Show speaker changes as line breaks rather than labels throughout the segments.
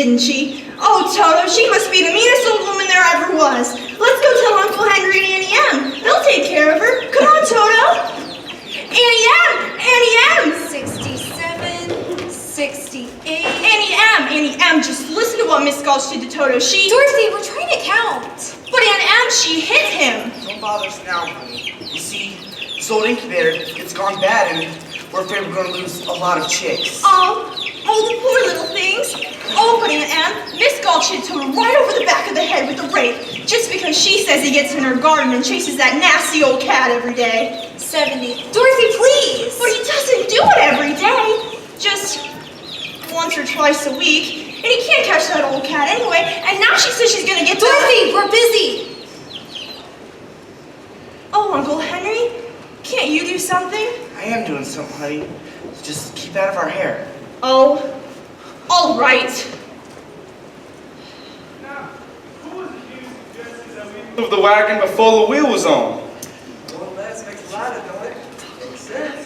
didn't she? Oh, Toto, she must be the meanest old woman there ever was. Let's go tell Uncle Henry and Annie M. They'll take care of her. Come on, Toto. Annie M! Annie M!
67, 68.
Annie M, just listen to what Miss Gulch did to Toto.
Dorothy, we're trying to count.
But Aunt M, she hit him.
Don't bother us now, honey. You see, this old incubator, it's gone bad, and we're afraid we're going to lose a lot of chicks.
Oh, the poor little things. Oh, but Aunt M, Miss Gulch hit Toto right over the back of the head with a rake, just because she says he gets in her garden and chases that nasty old cat every day.
70. Dorothy, please!
But he doesn't do it every day. Just once or twice a week. And he can't catch that old cat anyway. And now she says she's gonna get
Dorothy, we're busy!
Oh, Uncle Henry, can't you do something?
I am doing something, honey. Just keep out of our hair.
Oh, all right.
Now, who was it you suggested that we move the wagon before the wheel was on?
Well, that makes a lot of noise. Makes sense.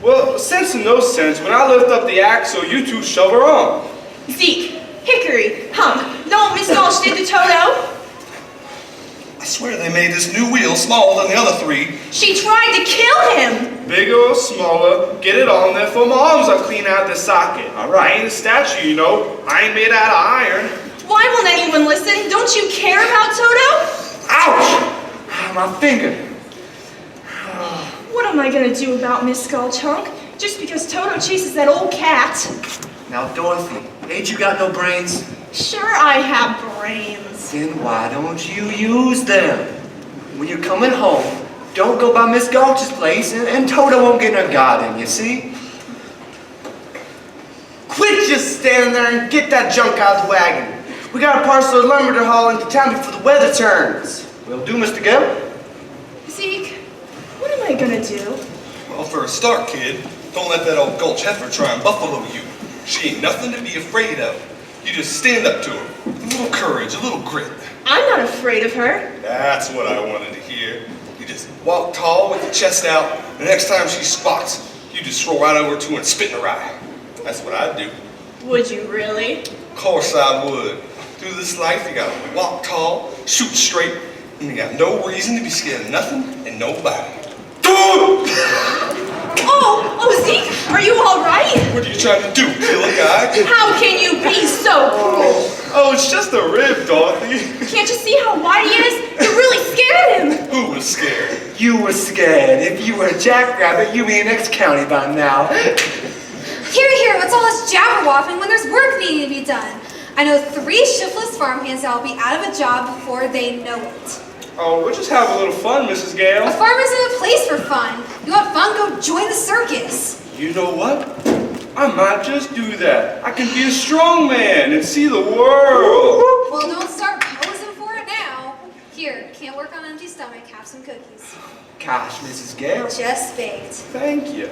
Well, sense and no sense. When I lift up the axle, you two shove her on.
Zeke, Hickory, Hunk, know what Miss Gulch did to Toto?
I swear they made this new wheel smaller than the other three.
She tried to kill him.
Bigger or smaller, get it on there for my arms are clean out the socket. I ain't a statue, you know. I ain't made out of iron.
Why won't anyone listen? Don't you care about Toto?
Ouch! My finger.
What am I gonna do about Miss Gulch, Hunk? Just because Toto chases that old cat?
Now, Dorothy, ain't you got no brains?
Sure I have brains.
Then why don't you use them? When you're coming home, don't go by Miss Gulch's place, and Toto won't get in her garden, you see? Quit just standing there and get that junk out of the wagon. We got a parcel of lumber to haul into town before the weather turns. Will do, Mr. Gill?
Zeke, what am I gonna do?
Well, for a start, kid, don't let that old Gulch heifer try and buffalo you. She ain't nothing to be afraid of. You just stand up to her. A little courage, a little grit.
I'm not afraid of her.
That's what I wanted to hear. You just walk tall with your chest out. The next time she squawks, you just roll right over to her and spit in her eye. That's what I'd do.
Would you really?
Of course I would. Through this life, you gotta walk tall, shoot straight, and you got no reason to be scared of nothing and nobody.
Oh, Zeke, are you all right?
What are you trying to do, kill a guy?
How can you be so cruel?
Oh, it's just a rib, Dorothy.
Can't you see how wide he is? You really scared him.
Who was scared?
You were scared. If you were a jackrabbit, you'd be in X County by now.
Here, what's all this jabber-woffing when there's work needing to be done? I know 3 shiftless farmhands that will be out of a job before they know it.
Oh, we'll just have a little fun, Mrs. Gale.
A farm isn't a place for fun. You want fun, go join the circus.
You know what? I might just do that. I can be a strong man and see the world.
Well, don't start posing for it now. Here, can't work on an empty stomach. Have some cookies.
Gosh, Mrs. Gale.
Just baked.
Thank you.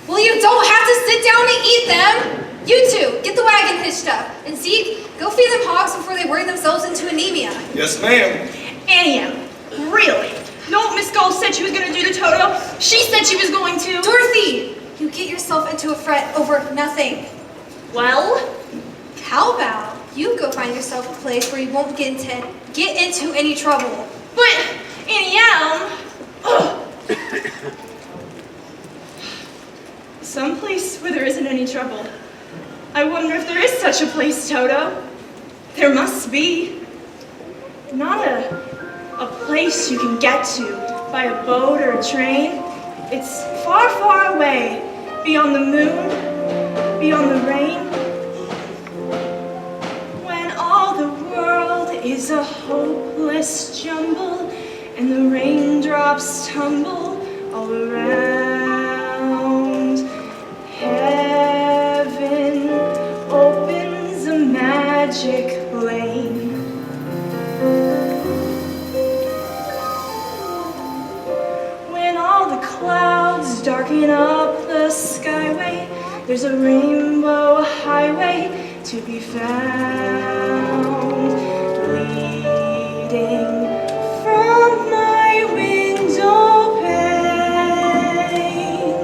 Well, you don't have to sit down to eat them. You two, get the wagon hitched up. And Zeke, go feed them hogs before they worry themselves into anemia.
Yes, ma'am.
Annie M, really? Know what Miss Gulch said she was gonna do to Toto? She said she was going to.
Dorothy, you get yourself into a fret over nothing.
Well?
How about you go find yourself a place where you won't get into any trouble?
But, Annie M, someplace where there isn't any trouble. I wonder if there is such a place, Toto. There must be. Not a place you can get to by a boat or a train. It's far, far away, beyond the moon, beyond the rain. When all the world is a hopeless jumble and the raindrops tumble all around, heaven opens a magic lane. When all the clouds darken up the skyway, there's a rainbow highway to be found, leading from my window pane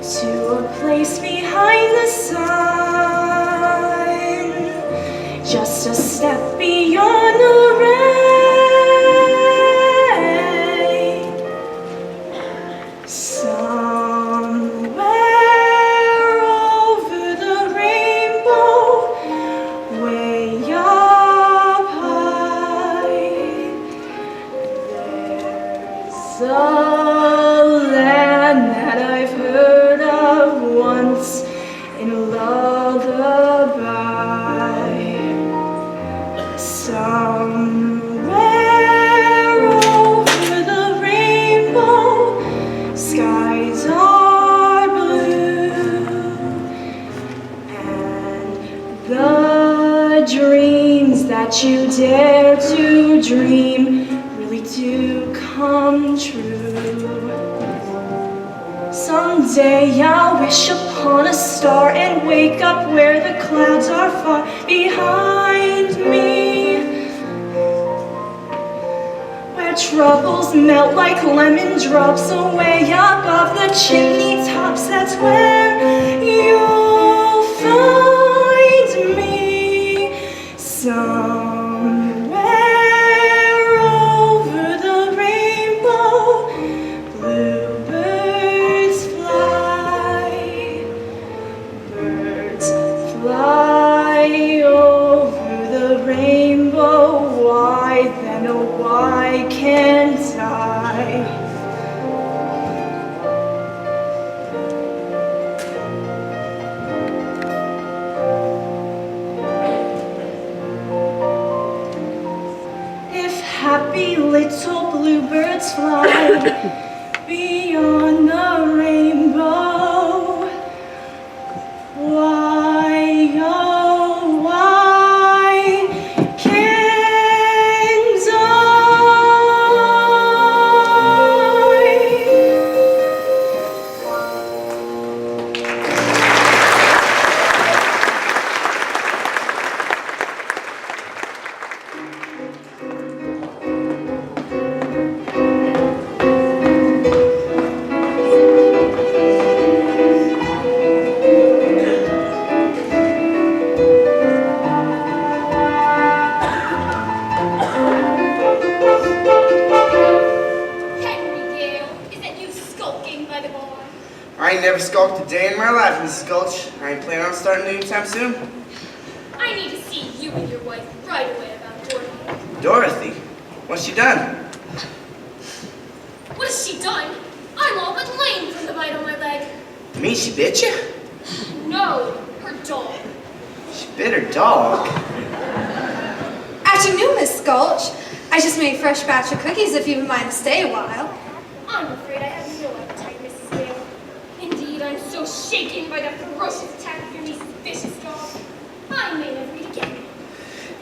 to a place behind the sun. just a step beyond the rain. Somewhere over the rainbow, way up high, there's a land that I've heard of once in a lullaby. Somewhere over the rainbow, skies are blue, and the dreams that you dare to dream really do come true. Someday I'll wish upon a star and wake up where the clouds are far behind me, where troubles melt like lemon drops away above the chimney tops. That's where you'll find me. Somewhere over the rainbow, bluebirds fly. Birds fly over the rainbow. Why then, oh why can't I? If happy little bluebirds fly beyond the rainbow, why, oh, why can't I?
Henry Gale, is it you skulking by the bar?
I ain't never skulked a day in my life, Mrs. Gulch. I ain't planning on starting anytime soon.
I need to see you and your wife right away about Dorothy.
Dorothy? What's she done?
What has she done? I'm all but lame from the bite on my leg.
Me, she bit you?
No, her dog.
She bit her dog.
Afternoon, Miss Gulch. I just made a fresh batch of cookies if you would mind to stay a while.
I'm afraid I have no appetite, Mrs. Gale. Indeed, I'm so shaken by the ferocious attack of your niece's vicious dog. I may never eat again.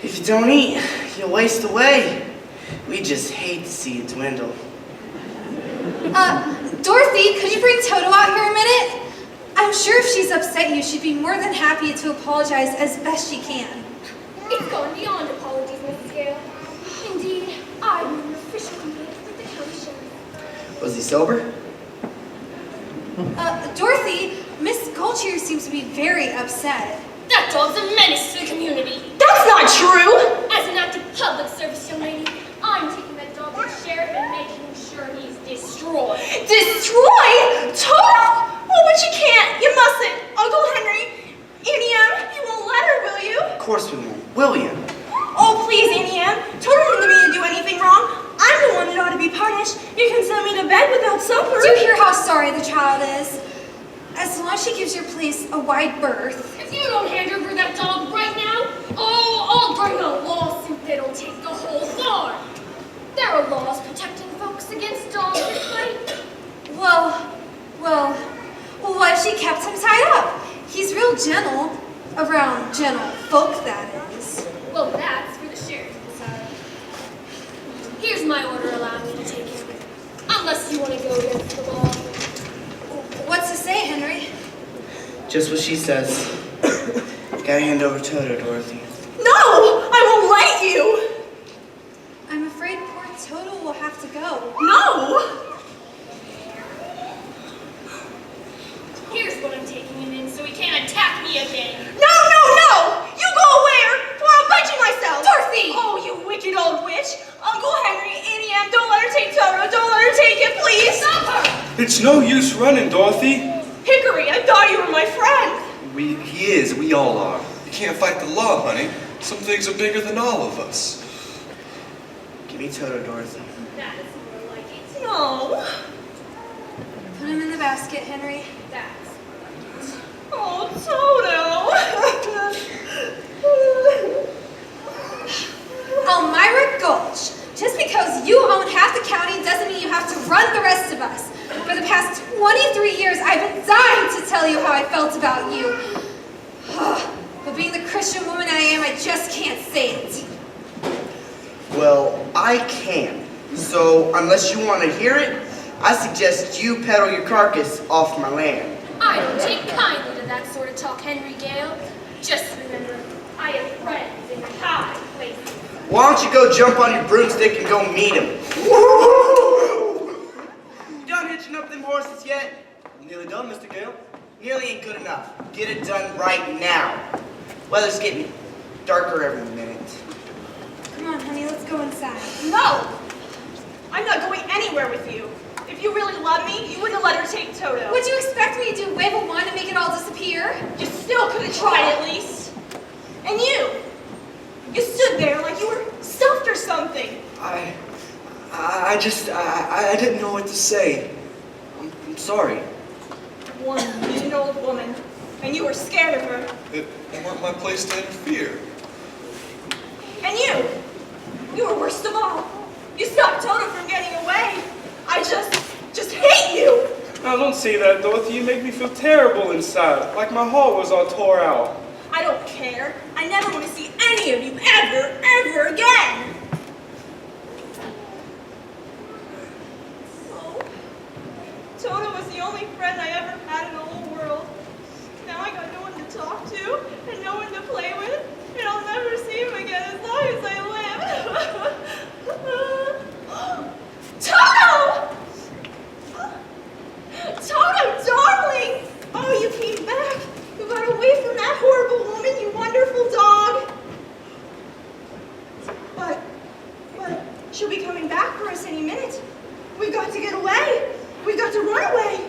If you don't eat, you'll waste away. We just hate to see you dwindle.
Dorothy, could you bring Toto out here a minute? I'm sure if she's upset you, she'd be more than happy to apologize as best she can.
It's gone beyond apologies, Mrs. Gale. Indeed, I'm an official complaint with the county sheriff.
Was he sober?
Dorothy, Miss Gulch here seems to be very upset.
That dog's a menace to the community.
That's not true!
As an act of public service, young lady, I'm taking that dog to the sheriff and making sure he's destroyed.
Destroy? Toto? Oh, but you can't. You mustn't. Uncle Henry, Annie M, you won't let her, will you?
Of course we won't. Will you?
Oh, please, Annie M. Toto didn't mean to do anything wrong. I'm the one that ought to be punished. You can send me to bed without supper.
Do you hear how sorry the child is? As long as she gives your place a wide berth.
If you don't hand over that dog right now, I'll bring a lawsuit that'll take the whole farm. There are laws protecting folks against dogs that bite.
Well, what if she kept him tied up? He's real gentle. Around gentle folk, that is.
Well, that's for the sheriff to decide. Here's my order allowing me to take him. Unless you want to go against the law.
What's to say, Henry?
Just what she says. Gotta hand over Toto, Dorothy.
No! I won't let you!
I'm afraid poor Toto will have to go.
No!
Here's what I'm taking him in so he can't attack me again.
No! You go away or I'll bite
It's no use running, Dorothy.
Hickory, I thought you were my friend.
He is. We all are.
You can't fight the law, honey. Some things are bigger than all of us.
Give me Toto, Dorothy.
That is more like it.
No.
Put him in the basket, Henry.
That's
Oh, Toto.
Elmira Gulch. Just because you own half the county doesn't mean you have to run the rest of us. For the past 23 years, I've been dying to tell you how I felt about you. But being the Christian woman I am, I just can't say it.
Well, I can. So, unless you want to hear it, I suggest you peddle your carcass off my land.
I don't take kindly to that sort of talk, Henry Gale. Just remember, I have friends in high places.
Why don't you go jump on your broomstick and go meet him? You done hitching up them horses yet?
Nearly done, Mr. Gale.
Nearly ain't good enough. Get it done right now. Weather's getting darker every minute.
Come on, honey, let's go inside.
No. I'm not going anywhere with you. If you really love me, you wouldn't have let her take Toto.
What'd you expect me to do? Wave a wand and make it all disappear?
You still could have tried at least. And you stood there like you were stuffed or something.
I didn't know what to say. I'm sorry.
One mean old woman, and you were scared of her.
It weren't my place to interfere.
And you were worst of all. You stopped Toto from getting away. I just hate you.
Now don't say that, Dorothy. You make me feel terrible inside, like my heart was all tore out.
I don't care. I never want to see any of you ever again. Oh, Toto was the only friend I ever had in the whole world. Now I got no one to talk to and no one to play with, and I'll never see him again as long as I live. Toto! Toto, darling! Oh, you came back. You got away from that horrible woman, you wonderful dog. But she'll be coming back for us any minute. We've got to get away. We've got to run away.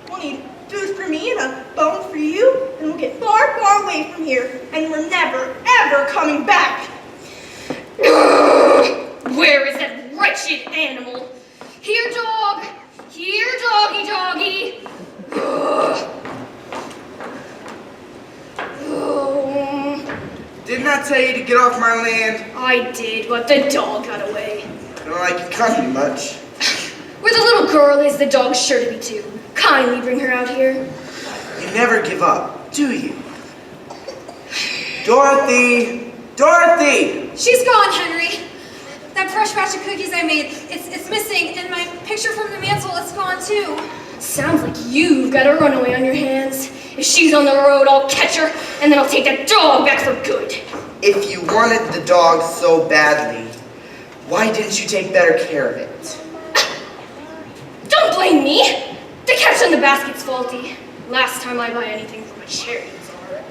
We'll need food for me and a bone for you, and we'll get far, far away from here, and we're never, ever coming back.
Where is that wretched animal? Here, dog. Here, doggy, doggy.
Didn't I tell you to get off my land?
I did, but the dog got away.
I don't like your company much.
Where the little girl is, the dog's sure to be too. Kindly bring her out here.
You never give up, do you? Dorothy! Dorothy!
She's gone, Henry. That fresh batch of cookies I made, it's missing, and my picture from the mantle is gone too.
Sounds like you've got a runaway on your hands. If she's on the road, I'll catch her, and then I'll take that dog back for good.
If you wanted the dog so badly, why didn't you take better care of it?
Don't blame me. The catch on the basket's faulty. Last time I buy anything from a charity bazaar.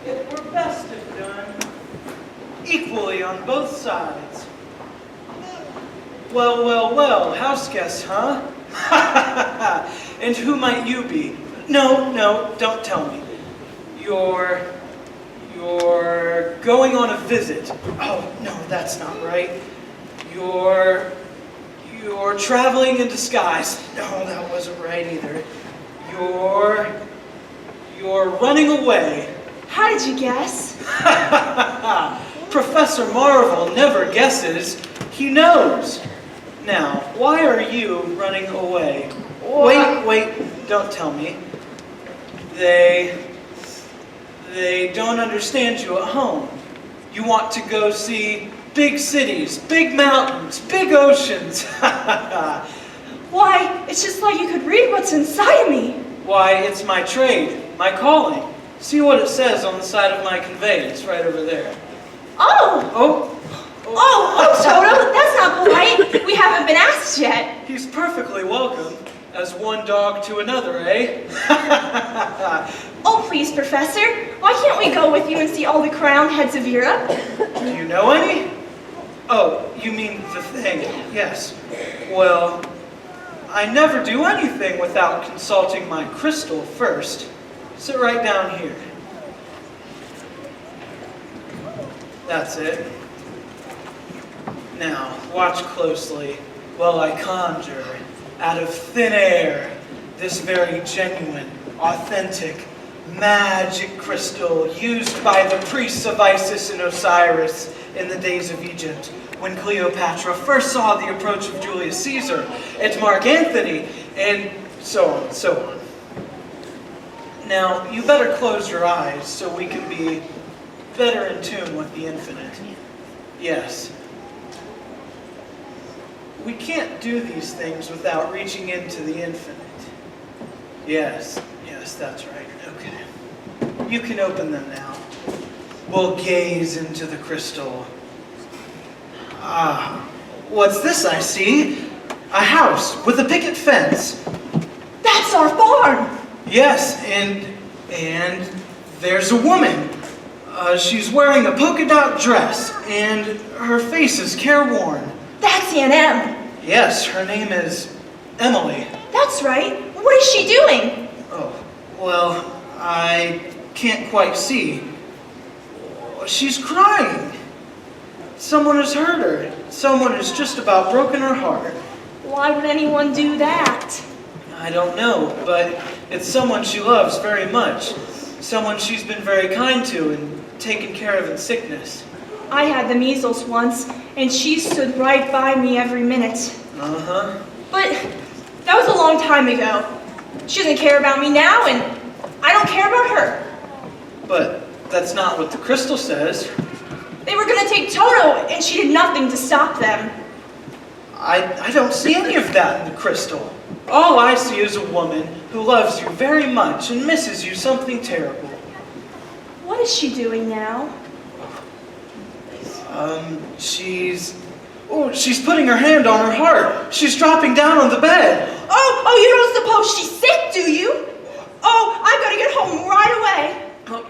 If we're best if done, equally on both sides. Well, house guest, huh? And who might you be? No, don't tell me. You're going on a visit. Oh, no, that's not right. You're traveling in disguise. No, that wasn't right either. You're running away.
How did you guess?
Professor Marvel never guesses, he knows. Now, why are you running away? Wait, don't tell me. They don't understand you at home. You want to go see big cities, big mountains, big oceans.
Why, it's just like you could read what's inside of me.
Why, it's my trade, my calling. See what it says on the side of my conveyance right over there.
Oh, Oh, Toto, that's not polite. We haven't been asked yet.
He's perfectly welcome, as one dog to another, eh?
Oh, please, Professor. Why can't we go with you and see all the crowned heads of Europe?
Do you know any? Oh, you mean the thing, yes. Well, I never do anything without consulting my crystal first. Sit right down here. That's it. Now, watch closely while I conjure, out of thin air, this very genuine, authentic, magic crystal used by the priests of Isis and Osiris in the days of Egypt, when Cleopatra first saw the approach of Julius Caesar and Mark Antony, and so on and so on. Now, you better close your eyes so we can be better in tune with the infinite. Yes. We can't do these things without reaching into the infinite. Yes, that's right. Okay. You can open them now. We'll gaze into the crystal. Ah, what's this I see? A house with a picket fence.
That's our farm.
Yes, and there's a woman. She's wearing a polka dot dress, and her face is careworn.
That's Aunt Em.
Yes, her name is Emily.
That's right. What is she doing?
Oh, well, I can't quite see. She's crying. Someone has hurt her. Someone has just about broken her heart.
Why would anyone do that?
I don't know, but it's someone she loves very much. Someone she's been very kind to and taken care of in sickness.
I had the measles once, and she stood right by me every minute.
Uh-huh.
But that was a long time ago. She doesn't care about me now, and I don't care about her.
But that's not what the crystal says.
They were going to take Toto, and she did nothing to stop them.
I don't see any of that in the crystal. All I see is a woman who loves you very much and misses you something terrible.
What is she doing now?
She's putting her hand on her heart. She's dropping down on the bed.
Oh, you don't suppose she's sick, do you? Oh, I've got to get home right away.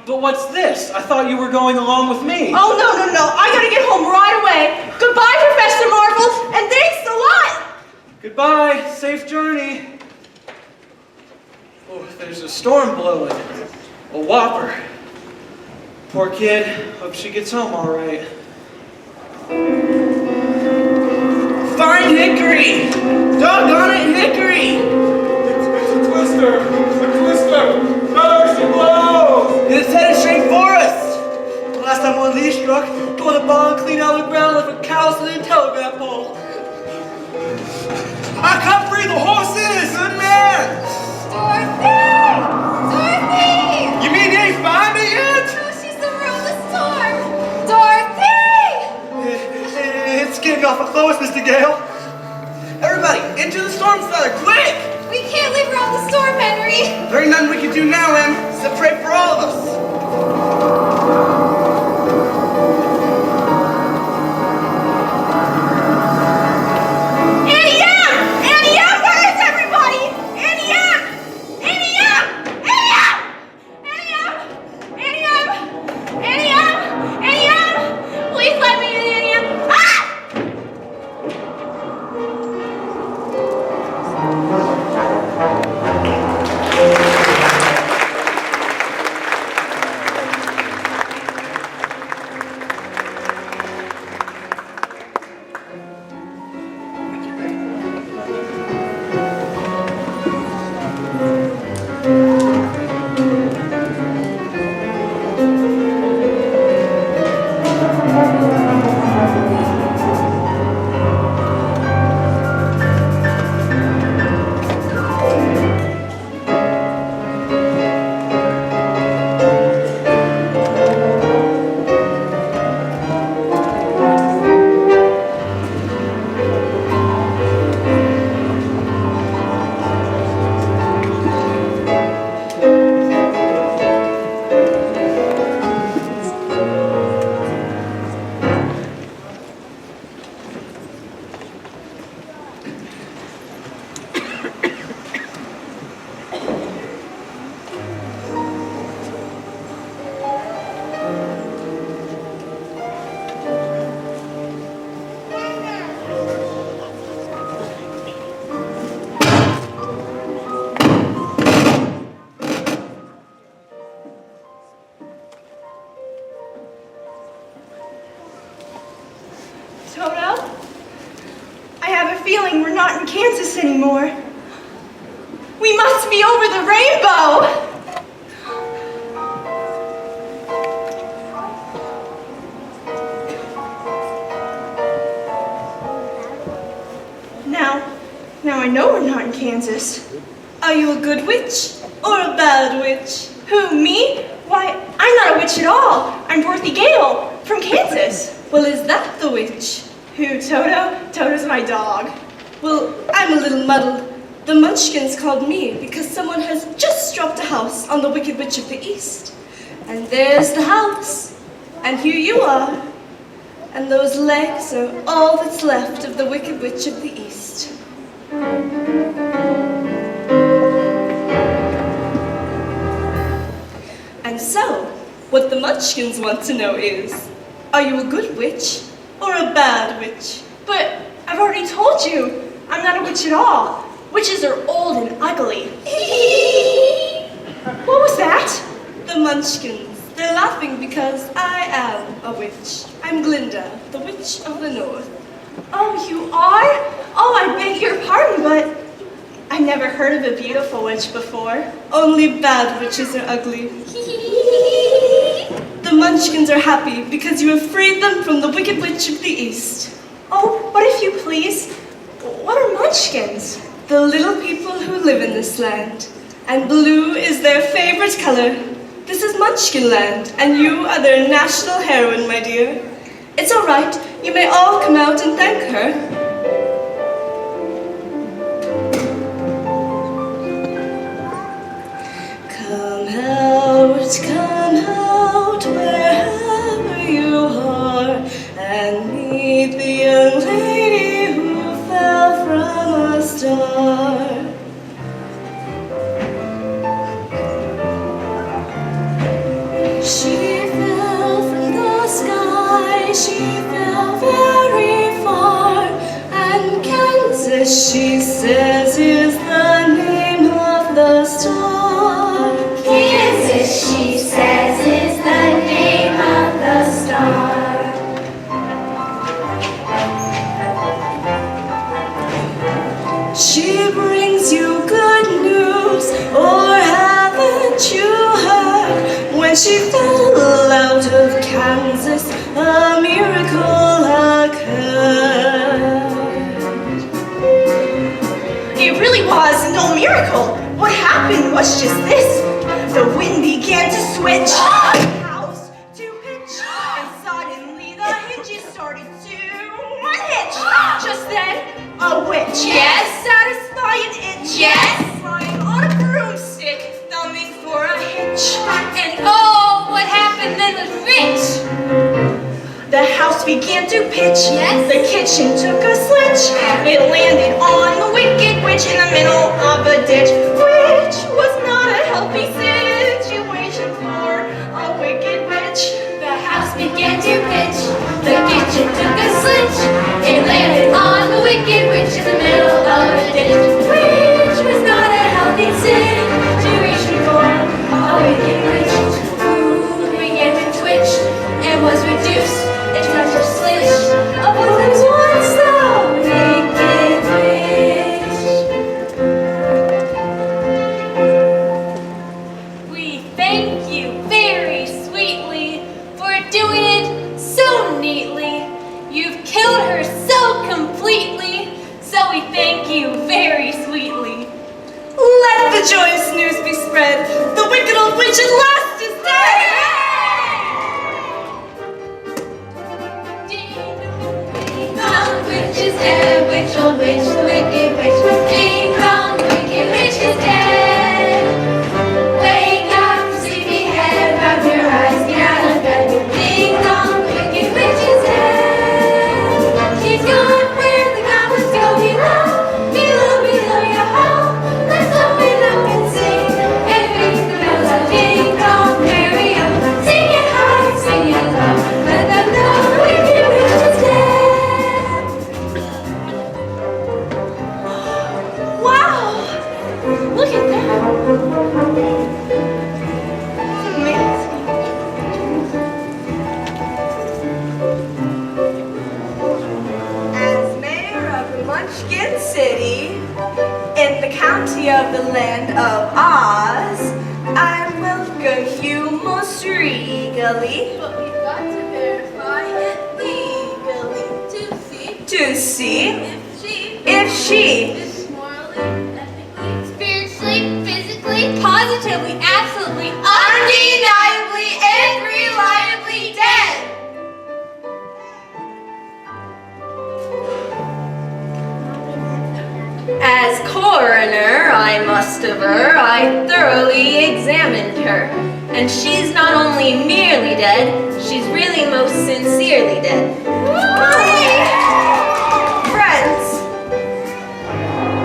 But what's this? I thought you were going along with me.
Oh, no. I got to get home right away. Goodbye, Professor Marvel, and thanks a lot.
Goodbye. Safe journey. Oh, there's a storm blowing. A whopper. Poor kid. Hope she gets home all right.
Find Hickory! Doggone it, Hickory!
It's a twister! A twister! No, she blows!
It's headed straight for us! Last time one of these struck, pulled a ball and cleaned out the ground like a cow to the telegraph pole.
I cut free the horses!
Good man!
Dorothy!
You mean you ain't find it yet?
No, she's around the storm! Dorothy!
It's getting awful close, Mr. Gale. Everybody, into the storm cellar, quick!
We can't leave her on the storm, Henry!
There ain't nothing we can do now, Em, except pray for all of us.
Annie M! Annie M! Where is everybody? Annie M! Annie M! Annie M! Annie M! Annie M! Annie M! Annie M! Please let me in, Annie M! Ah! Toto, I have a feeling we're not in Kansas anymore. We must be over the rainbow! Now I know we're not in Kansas. Are you a good witch or a bad witch? Who, me? Why, I'm not a witch at all. I'm Dorothy Gale from Kansas.
Well, is that the witch?
Who, Toto? Toto's my dog.
Well, I'm a little muddled. The Munchkins called me because someone has just dropped a house on the Wicked Witch of the East. And there's the house. And here you are. And those legs are all that's left of the Wicked Witch of the East. And so, what the Munchkins want to know is, are you a good witch or a bad witch?
But I've already told you, I'm not a witch at all. Witches are old and ugly. What was that?
The Munchkins. They're laughing because I am a witch. I'm Glinda, the Witch of the North.
Oh, you are? Oh, I beg your pardon, but I've never heard of a beautiful witch before.
Only bad witches are ugly. The Munchkins are happy because you have freed them from the Wicked Witch of the East.
Oh, but if you please, what are Munchkins?
The little people who live in this land. And blue is their favorite color. This is Munchkin land, and you are their national heroine, my dear. It's all right. You may all come out and thank her. Come out, wherever you are, and meet the young lady who fell from a star. She fell from the sky, she fell very far, and Kansas, she says, is the name of the star.
Kansas, she says, is the name of the star.
She brings you good news, or haven't you heard? When she fell out of Kansas, a miracle occurred.
It really was no miracle. What happened was just this. The wind began to switch, the house to pitch, and suddenly the hinges started to unhitch. Just then, a witch,
Yes.
satisfy an itch,
Yes.
lying on a broomstick, thumbing for a hitch.
And oh, what happened then was rich.
The house began to pitch,
Yes.
the kitchen took a switch, it landed on the Wicked Witch in the middle of a ditch, which was not a healthy situation for a Wicked Witch.
The house began to pitch, the kitchen took a switch, it landed on the Wicked Witch in the middle of a ditch, which was not a healthy situation for a Wicked Witch. Food began to twitch and was reduced into a slish of what was once the Wicked Witch. We thank you very sweetly for doing it so neatly. You've killed her so completely, so we thank you very sweetly.
Let the joyous news be spread. The wicked old witch at last is dead. the county of the land of Oz, I welcome you most regally.
But we've got to verify it legally
To see
if she
if
is morally, ethically,
Spiritually, physically, positively, absolutely,
undeniably and reliably dead. As coroner, I must aver, I thoroughly examined her. And she's not only merely dead, she's really most sincerely dead. Friends,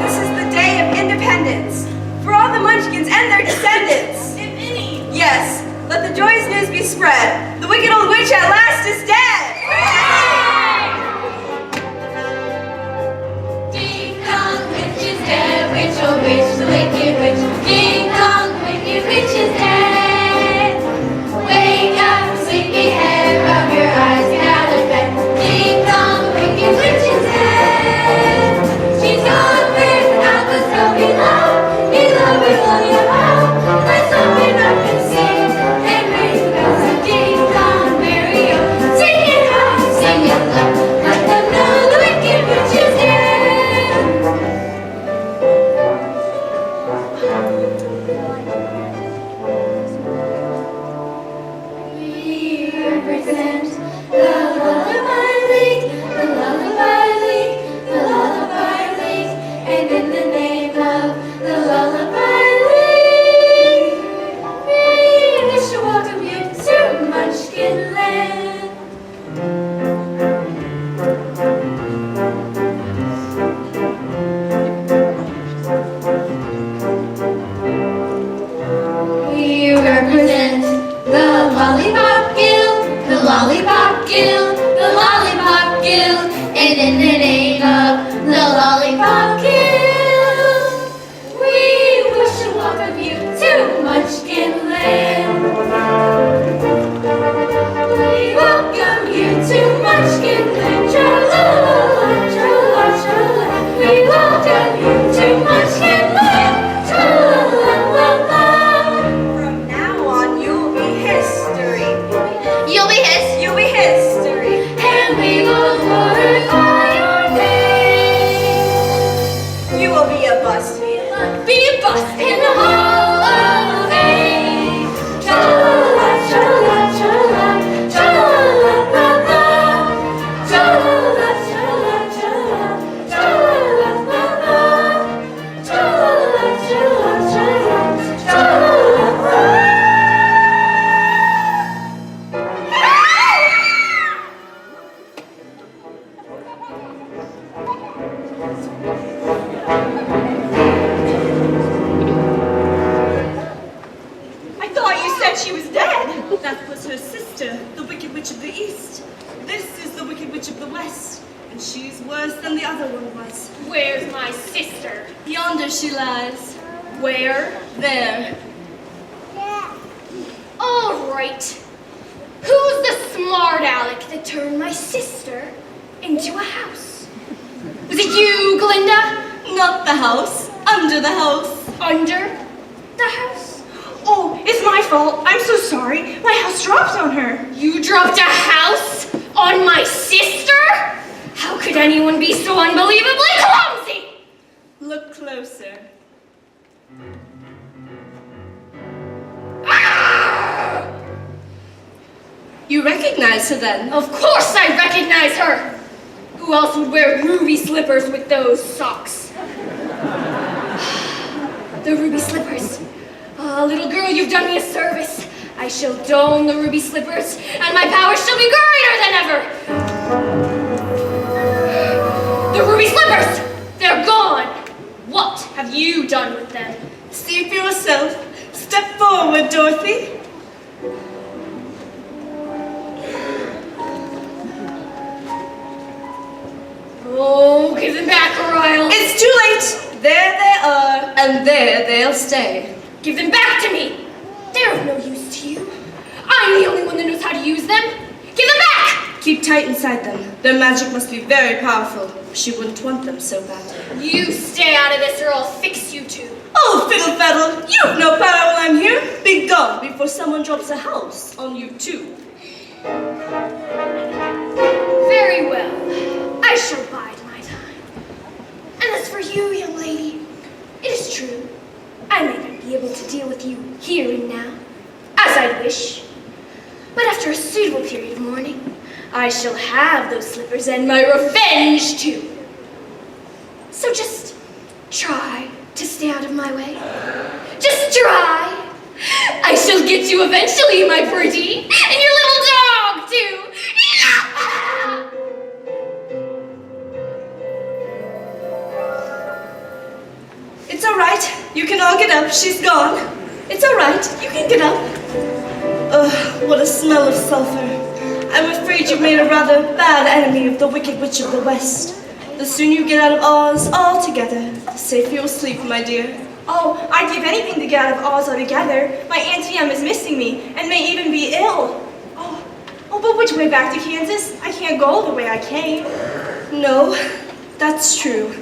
this is the day of independence for all the Munchkins and their descendants.
If any.
Yes, let the joyous news be spread. The wicked old witch at last is dead.
ding dong, witch is dead, witch, oh witch, the wicked witch. Ding dong, wicked witch is dead. Wake up, sleepyhead, rub your eyes, get out of bed. Ding dong, wicked witch is dead. She's gone where the apples go below. Below your home. Let's open up and sing and ring the bells of ding dong, merry-o. Sing it high, sing it low. Let them know the wicked witch is dead. We represent the Lullaby League, the Lullaby League, the Lullaby League, and in the name of the Lullaby League, we wish to welcome you to Munchkin Land. We represent the Lollipop Guild, the Lollipop Guild, the Lollipop Guild, and in the name of the Lollipop Guild, we wish to welcome you to Munchkin Land. We welcome you to Munchkin Land. Tra-la-la-la, tra-la-la-la. We welcome you to Munchkin Land. Tra-la-la-la-la.
From now on, you'll be history.
you'll be his.
You'll be history.
And we will glorify your name.
You will be a bust.
Be a bust in the Hall of Fame. Tra-la-la, tra-la-la, tra-la-la, tra-la-la-la-la. Tra-la-la, tra-la-la, tra-la-la, tra-la-la-la-la. Tra-la-la, tra-la-la, tra-la-la, tra-la-la-la-la.
I thought you said she was dead. That was her sister, the Wicked Witch of the East. This is the Wicked Witch of the West, and she's worse than the other one was.
Where's my sister?
Yonder she lies.
Where?
There.
All right. Who's the smart aleck that turned my sister into a house? Was it you, Glinda?
Not the house. Under the house.
Under the house?
Oh, it's my fault. I'm so sorry. My house dropped on her.
You dropped a house on my sister? How could anyone be so unbelievably clumsy?
Look closer.
Ah!
You recognize her then?
Of course I recognize her! Who else would wear ruby slippers with those socks? The ruby slippers. Ah, little girl, you've done me a service. I shall don the ruby slippers, and my powers shall be greater than ever. The ruby slippers! They're gone! What have you done with them?
See for yourself. Step forward, Dorothy.
Oh, give them back, Oriel.
It's too late. There they are, and there they'll stay.
Give them back to me! They're of no use to you. I'm the only one that knows how to use them. Give them back!
Keep tight inside them. Their magic must be very powerful. She wouldn't want them so badly.
You stay out of this or I'll fix you two.
Oh, fiddle faddle! You have no power while I'm here. Be gone before someone drops a house on you too.
Very well. I shall bide my time. And as for you, young lady, it is true. I may not be able to deal with you here and now, as I wish. But after a suitable period of mourning, I shall have those slippers and my revenge too. So just try to stay out of my way. Just try. I shall get you eventually, my pretty, and your little dog too.
It's all right. You can all get up. She's gone. It's all right. You can get up. Ugh, what a smell of sulfur. I'm afraid you've made a rather bad enemy of the Wicked Witch of the West. The sooner you get out of Oz altogether, the safer you'll sleep, my dear.
Oh, I'd give anything to get out of Oz altogether. My Auntie Em is missing me and may even be ill. Oh, but which way back to Kansas? I can't go the way I came.
No, that's true.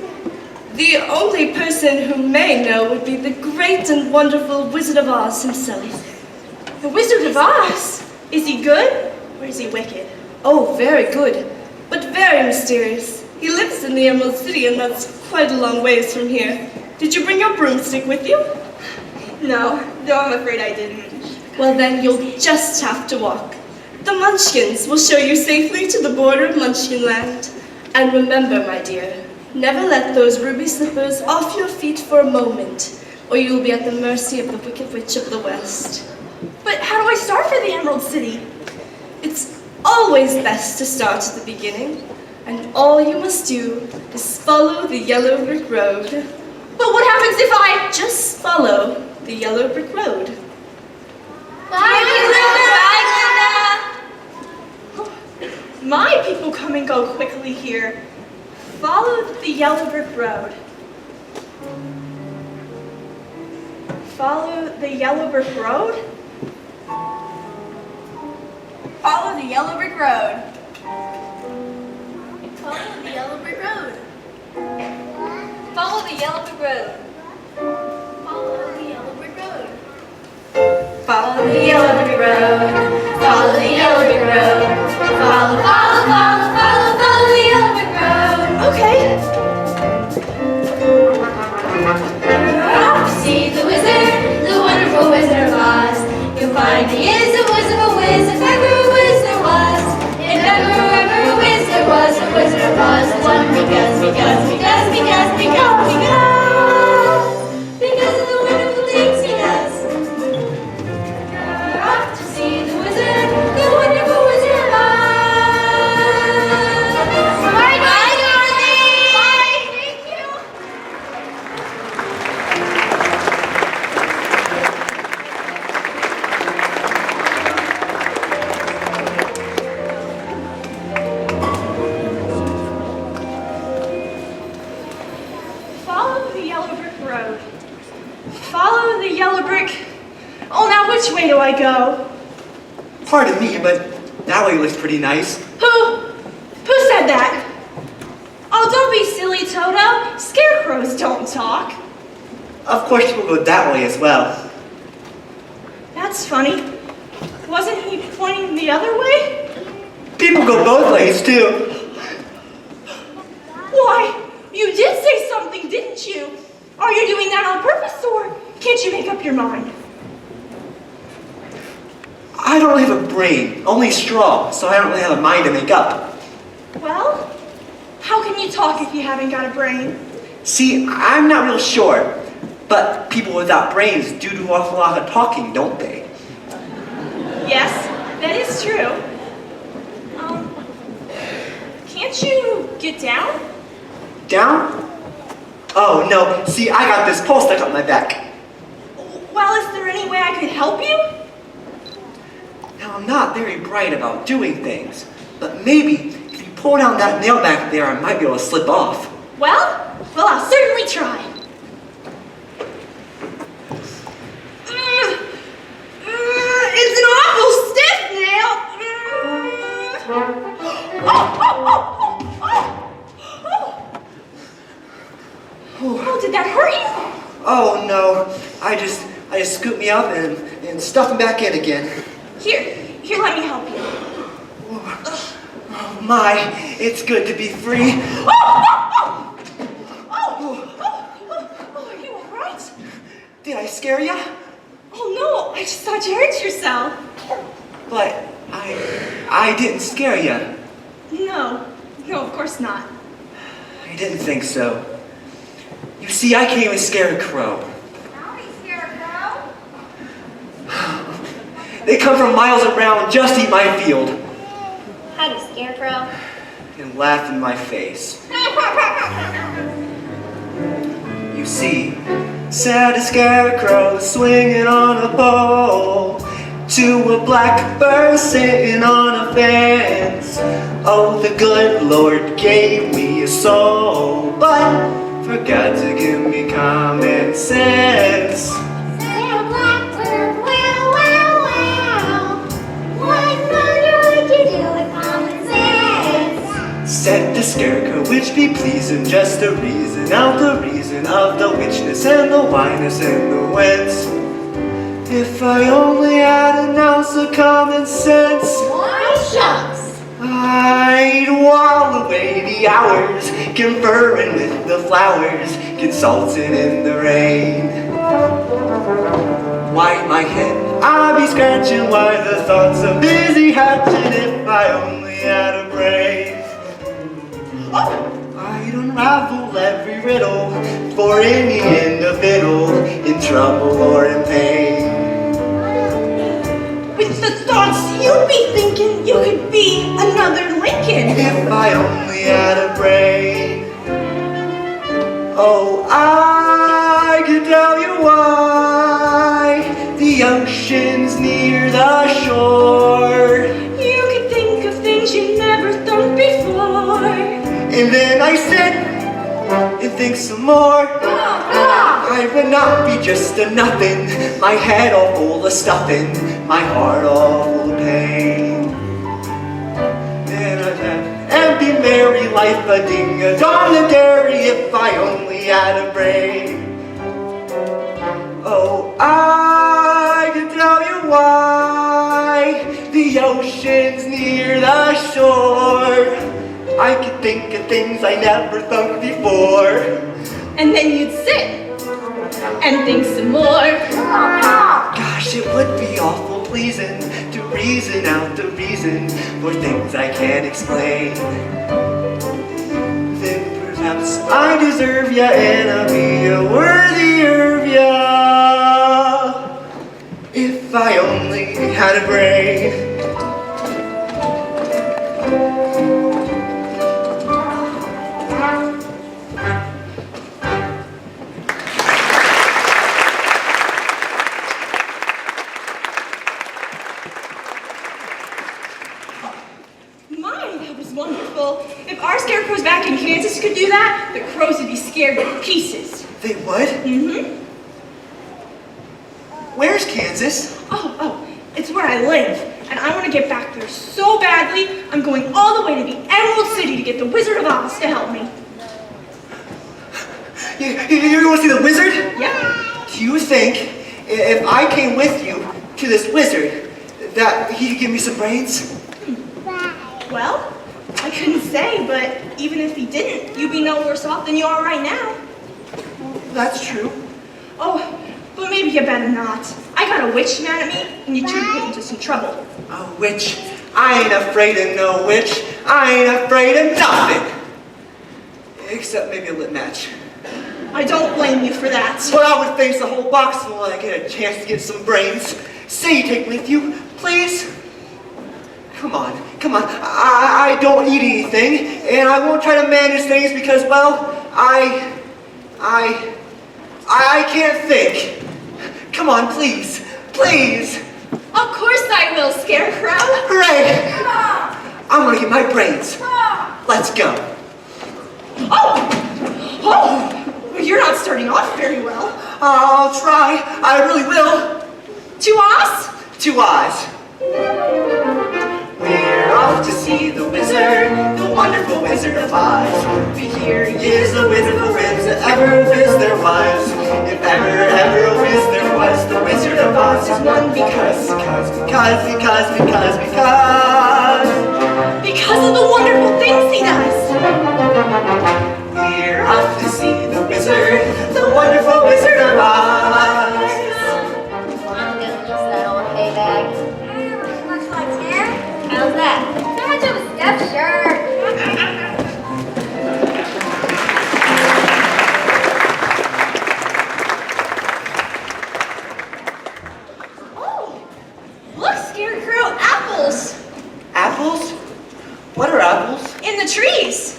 The only person who may know would be the great and wonderful Wizard of Oz himself.
The Wizard of Oz? Is he good or is he wicked?
Oh, very good, but very mysterious. He lives in the Emerald City, and that's quite a long ways from here. Did you bring your broomstick with you?
No, I'm afraid I didn't.
Well, then you'll just have to walk. The Munchkins will show you safely to the border of Munchkinland. And remember, my dear, never let those ruby slippers off your feet for a moment, or you'll be at the mercy of the Wicked Witch of the West.
But how do I start for the Emerald City?
It's always best to start at the beginning, and all you must do is follow the yellow brick road.
But what happens if I
just follow the yellow brick road?
Bye,
Glenda! My people come and go quickly here. Follow the yellow brick road. Follow the yellow brick road?
Follow the yellow brick road.
Follow the yellow brick road.
Follow the yellow brick road.
Follow the yellow brick road.
Follow the yellow brick road. Follow the yellow brick road. Follow the yellow brick road.
Okay.
See the wizard, the wonderful Wizard of Oz. You'll find he is a whiz of a whiz, if ever a whiz there was. If ever a whiz there was, a Wizard of Oz is one because of the wonderful things he does. You're off to see the wizard, the wonderful Wizard of Oz. Bye, Dorothy! Bye, thank you.
Follow the yellow brick road. Follow the yellow brick. Oh, now which way do I go?
Pardon me, but that way looks pretty nice.
Who said that? Oh, don't be silly, Toto. Scarecrows don't talk.
Of course, people go that way as well.
That's funny. Wasn't he pointing the other way?
People go both ways, too.
Why, you did say something, didn't you? Are you doing that on purpose, or can't you make up your mind?
I don't have a brain, only straw, so I don't really have a mind to make up.
Well, how can you talk if you haven't got a brain?
See, I'm not real sure, but people without brains do an awful lot of talking, don't they?
Yes, that is true. Can't you get down?
Down? Oh, no. See, I got this pole stuck up my back.
Well, is there any way I could help you?
Now, I'm not very bright about doing things, but maybe if you pull down that nail back there, I might be able to slip off.
Well, I'll certainly try. It's an awful stiff nail. Oh, did that hurt you?
Oh no, I just scoop me up and stuff him back in again.
Here, let me help you.
Oh my, it's good to be free.
Are you all right?
Did I scare ya?
Oh no, I just thought you hurt yourself.
But I didn't scare ya.
No, of course not.
I didn't think so. You see, I came and scared a crow.
Howdy, Scarecrow.
They come from miles around and just eat my field.
Howdy, Scarecrow.
And laugh in my face. You see, sat a scarecrow swinging on a pole to a blackbird sitting on a fence. Oh, the good Lord gave me a soul, but forgot to give me common sense.
Say a blackbird, wow, wow, wow. What wonder would you do with common sense?
Said the scarecrow, which be pleasing, just to reason out the reason of the witchness and the whiness and the whence. If I only had an ounce of common sense,
Why, shucks.
I'd while away the hours, conferring with the flowers, consulting in the rain. Why my head, I'd be scratching, why the thoughts are busy hatching, if I only had a brain. I'd unravel every riddle for any individual in trouble or in pain.
With the thoughts you'd be thinking, you could be another Lincoln.
If I only had a brain. Oh, I could tell you why the ocean's near the shore.
You could think of things you never thought before.
And then I sit and think some more. I would not be just a nothing, my head all full of stuffing, my heart all full of pain. And I'd have and be merry life a ding-a-dong a dairy if I only had a brain. Oh, I can tell you why the ocean's near the shore. I could think of things I never thought before.
And then you'd sit and think some more.
Gosh, it would be awful pleasing to reason out the reason for things I can't explain. Then perhaps I deserve ya and I'll be a worthier of ya if I only had a brain.
Wonderful. If our scarecrows back in Kansas could do that, the crows would be scared to pieces.
They would?
Mm-hmm.
Where's Kansas?
Oh, it's where I live. And I want to get back there so badly, I'm going all the way to the Emerald City to get the Wizard of Oz to help me.
You want to see the wizard?
Yeah.
Do you think if I came with you to this wizard that he could give me some brains?
Well, I couldn't say, but even if he didn't, you'd be no worse off than you are right now.
That's true.
Oh, but maybe you better not. I got a witch mad at me, and you two get into some trouble.
A witch? I ain't afraid of no witch. I ain't afraid of nothing. Except maybe a lit match.
I don't blame you for that.
But I would face a whole box when I get a chance to get some brains. Say you take me with you, please. Come on. I don't eat anything, and I won't try to manage things because, well, I can't think. Come on, please.
Of course I will, Scarecrow.
Hooray! I'm gonna get my brains. Let's go.
Oh, you're not starting off very well.
I'll try. I really will.
To Oz?
To Oz. We're off to see the wizard. wizard, the wonderful Wizard of Oz. Here he is, the wizard of rims that ever whiz there was. If ever a whiz there was, the Wizard of Oz is one because
of the wonderful things he does.
We're off to see the wizard, the wonderful Wizard of Oz.
I'm gonna use that old hay bag. Much like hair? How's that? So much of a stuffed shirt.
Look, Scarecrow, apples!
Apples? What are apples?
In the trees.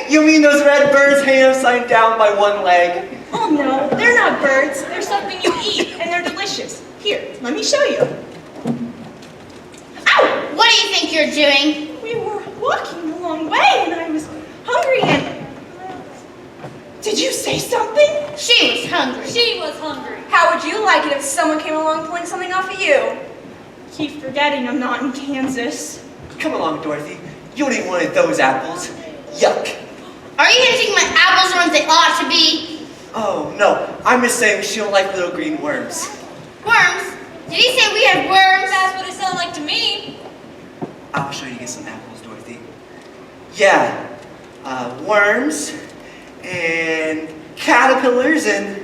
You mean those red birds hanging upside down by one leg?
Oh no, they're not birds. They're something you eat, and they're delicious. Here, let me show you. Ow!
What do you think you're doing?
We were walking a long way, and I was hungry, and... Did you say something?
She was hungry.
She was hungry.
How would you like it if someone came along pulling something off of you?
Keep forgetting I'm not in Kansas.
Come along, Dorothy. You don't even wanted those apples. Yuck.
Are you hinting my apples aren't they ought to be?
Oh, no. I'm just saying she don't like little green worms.
Worms? Did he say we had worms?
That's what it sounded like to me.
I'll show you to get some apples, Dorothy. Yeah. Worms and caterpillars and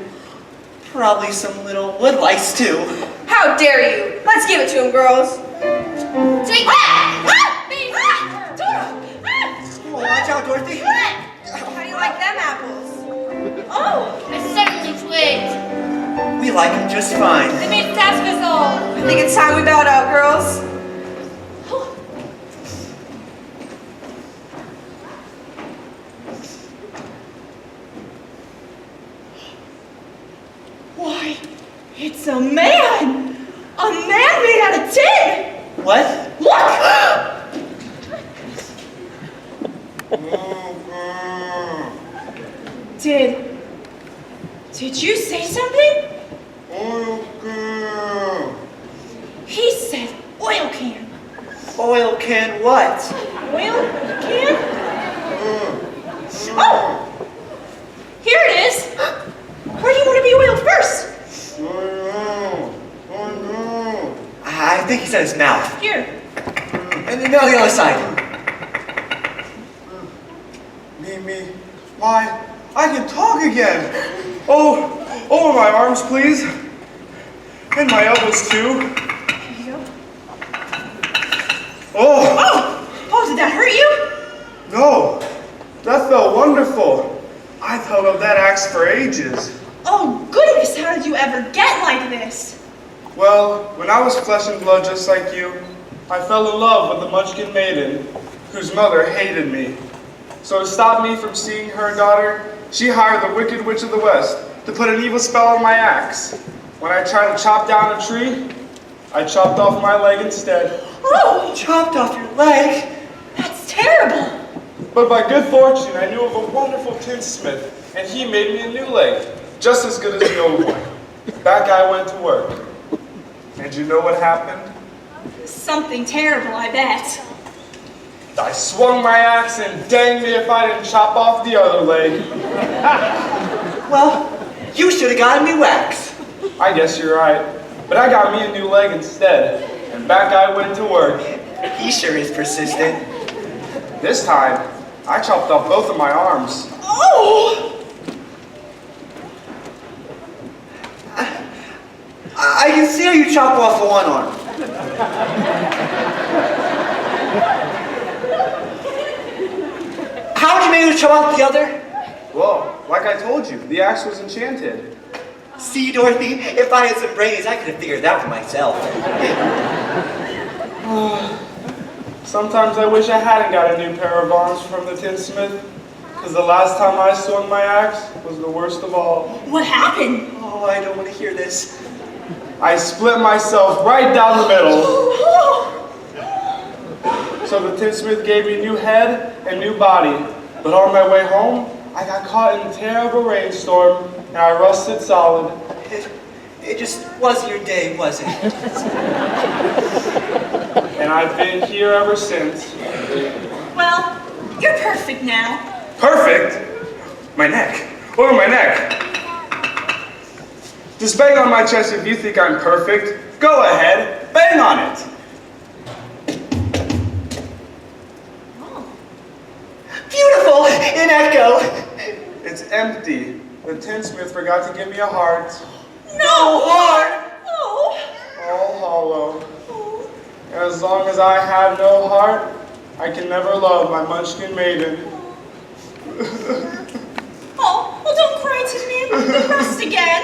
probably some little wood lice, too.
How dare you? Let's give it to him, girls.
Take that!
Oh, watch out, Dorothy.
How do you like them apples?
Oh,
I certainly twigged.
We like them just fine.
They made a task of us all.
I think it's time we bowed out, girls.
why, it's a man! A man made out of tin!
What?
Look! Did you say something? He said oil can.
Oil can what?
Oil can? Oh! Here it is. Where do you want to be oiled first?
I think he said his mouth.
Here.
And then now the other side.
Me. Why, I can talk again. Oh, over my arms, please. And my elbows, too.
Here you go.
Oh,
Did that hurt you?
no. That felt wonderful. I've held up that axe for ages.
Oh, goodness, how did you ever get like this?
Well, when I was flesh and blood just like you, I fell in love with the Munchkin maiden, whose mother hated me. So to stop me from seeing her daughter, she hired the Wicked Witch of the West to put an evil spell on my axe. When I tried to chop down a tree, I chopped off my leg instead.
Oh,
Chopped off your leg?
that's terrible.
But by good fortune, I knew of a wonderful tinsmith, and he made me a new leg, just as good as the old one. Back I went to work. And you know what happened?
Something terrible, I bet.
I swung my axe and dang me if I didn't chop off the other leg.
Well, you should have got a new axe.
I guess you're right. But I got me a new leg instead, and back I went to work.
He sure is persistent.
This time, I chopped off both of my arms.
Oh!
I can see how you chop off one arm. How did you manage to chop off the other?
Well, like I told you, the axe was enchanted.
See, Dorothy, if I had some brains, I could have figured it out for myself.
Sometimes I wish I hadn't got a new pair of arms from the tinsmith, because the last time I swung my axe was the worst of all.
What happened?
Oh, I don't want to hear this.
I split myself right down the middle. So the tinsmith gave me a new head and new body. But on my way home, I got caught in a terrible rainstorm and I rusted solid.
It just wasn't your day, was it?
And I've been here ever since.
Well, you're perfect now.
Perfect? My neck. Over my neck. Just bang on my chest if you think I'm perfect. Go ahead, bang on it.
Beautiful in echo.
It's empty. The tinsmith forgot to give me a heart.
No
heart.
Oh.
All hollow. As long as I have no heart, I can never love my munchkin maiden.
Oh, well, don't cry to me. We'll rest again.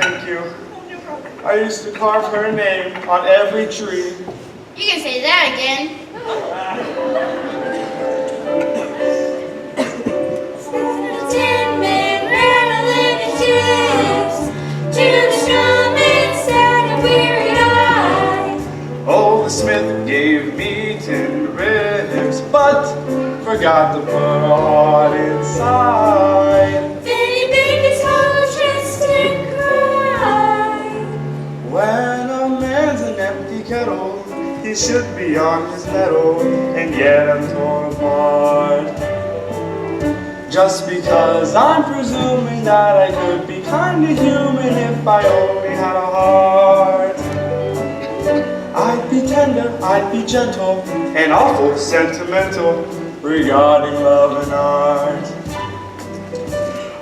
Thank you.
Oh, no problem.
I used to carve her name on every tree.
You can say that again. Tin men rattling his chips to the strumming sound of weary eyes.
Oh, the smith gave me 10 ribs, but forgot to put a heart inside.
Then he banged his hollow chest and cried.
When a man's an empty kettle, he should be on his mettle, and yet I'm torn apart. Just because I'm presuming that I could be kinda human if I only had a heart. I'd be tender, I'd be gentle, and awful sentimental regarding love and art.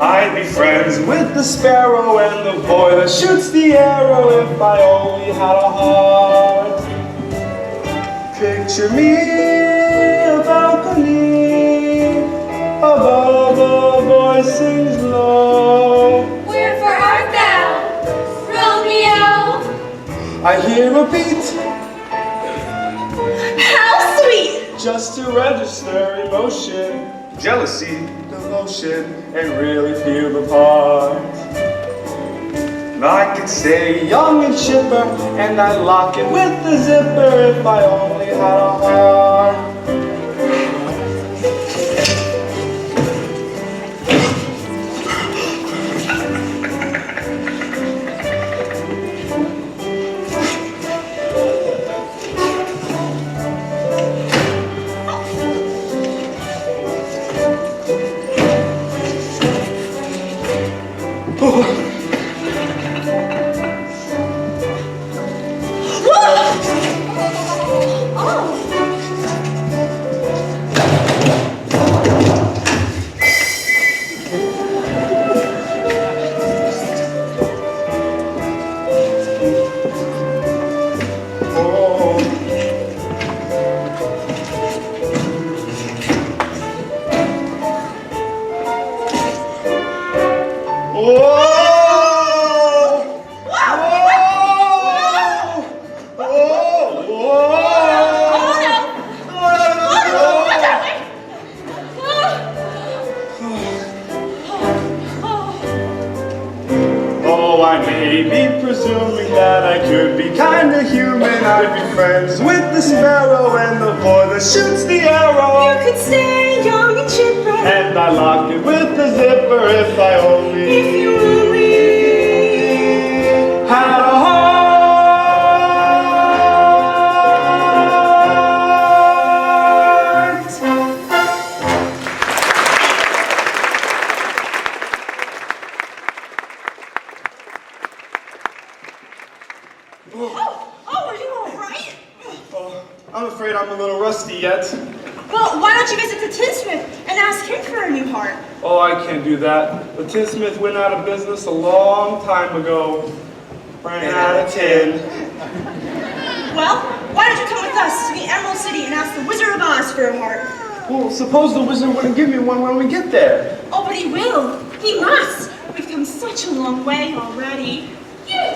I'd be friends with the sparrow and the boy that shoots the arrow if I only had a heart. Picture me a balcony, above a voice sings low.
Wherefore art thou, Romeo?
I hear a beat
How sweet.
just to register emotion, jealousy, devotion, and really feel the part. I could stay young and chipper, and I'd lock it with the zipper if I only had a heart. I may be presuming that I could be kinda human. I'd be friends with the sparrow and the boy that shoots the arrow.
You could stay young and chipper.
And I lock it with the zipper if I only
If you only
had a heart.
Oh, are you all right?
Oh, I'm afraid I'm a little rusty yet.
Well, why don't you visit the tinsmith and ask him for a new heart?
Oh, I can't do that. The tinsmith went out of business a long time ago. Ran out of tin.
Well, why don't you come with us to the Emerald City and ask the Wizard of Oz for a heart?
Well, suppose the wizard wouldn't give me one when we get there.
Oh, but he will. He must. We've come such a long way already.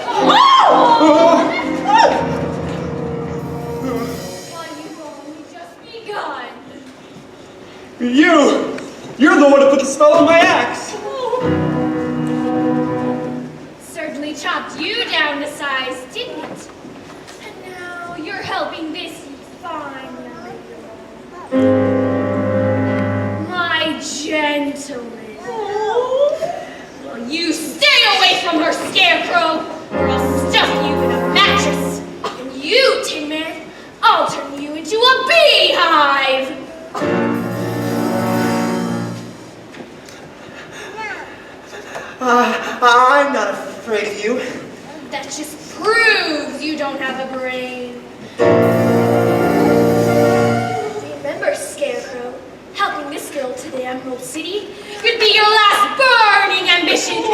Oh!
Why you've only just begun.
You're the one who put the spell on my axe.
Certainly chopped you down to size, didn't it? And now you're helping this fine young girl. My gentleman. Well, you stay away from her, scarecrow, or I'll stuff you in a mattress.
you, Tin Man. I'll turn you into a beehive.
I'm not afraid of you.
That just proves you don't have a brain. Remember, Scarecrow, helping this girl to the Emerald City could be your last burning ambition.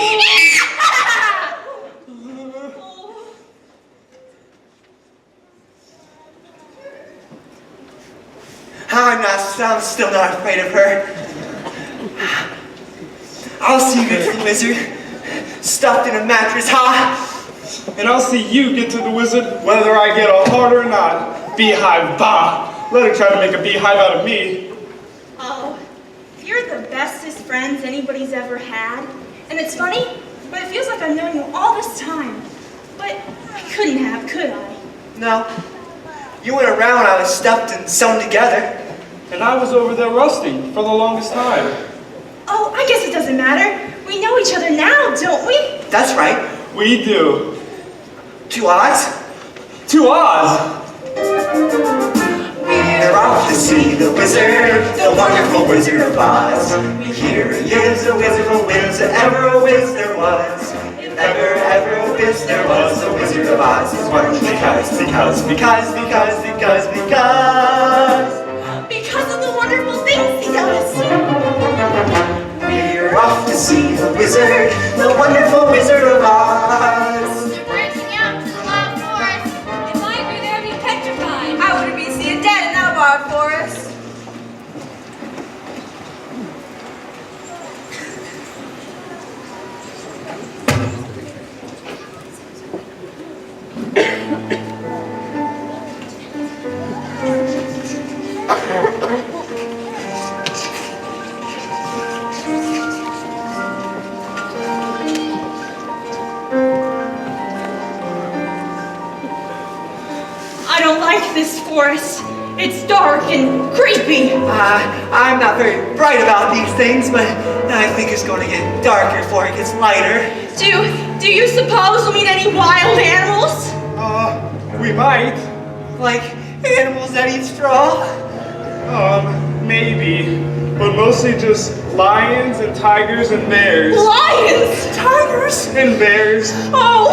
I'm still not afraid of her. I'll see you get to the wizard, stuffed in a mattress, huh?
And I'll see you get to the wizard whether I get a heart or not. Beehive, bah! Let her try to make a beehive out of me.
Oh, you're the bestest friends anybody's ever had. And it's funny, but it feels like I've known you all this time. But I couldn't have, could I?
No. You went around when I was stuffed and sewn together.
And I was over there rusting for the longest time.
Oh, I guess it doesn't matter. We know each other now, don't we?
That's right.
We do.
2 Oz?
2 Oz!
We're off to see the wizard, the wonderful Wizard of Oz. Here he is, a wizard who wins, ever a whiz there was. If ever a whiz there was, the Wizard of Oz is one because
Because of the wonderful things he does.
We're off to see the wizard, the wonderful Wizard of Oz.
They're branching out to the wild forest. If I were there, I'd be petrified.
I wouldn't be seeing dead in that wild forest.
I don't like this forest. It's dark and creepy.
I'm not very bright about these things, but I think it's going to get darker before it gets lighter.
Do you suppose we'll meet any wild animals?
We might.
Like animals that eat straw?
Maybe. But mostly just lions and tigers and bears.
Lions!
Tigers?
And bears.
Oh,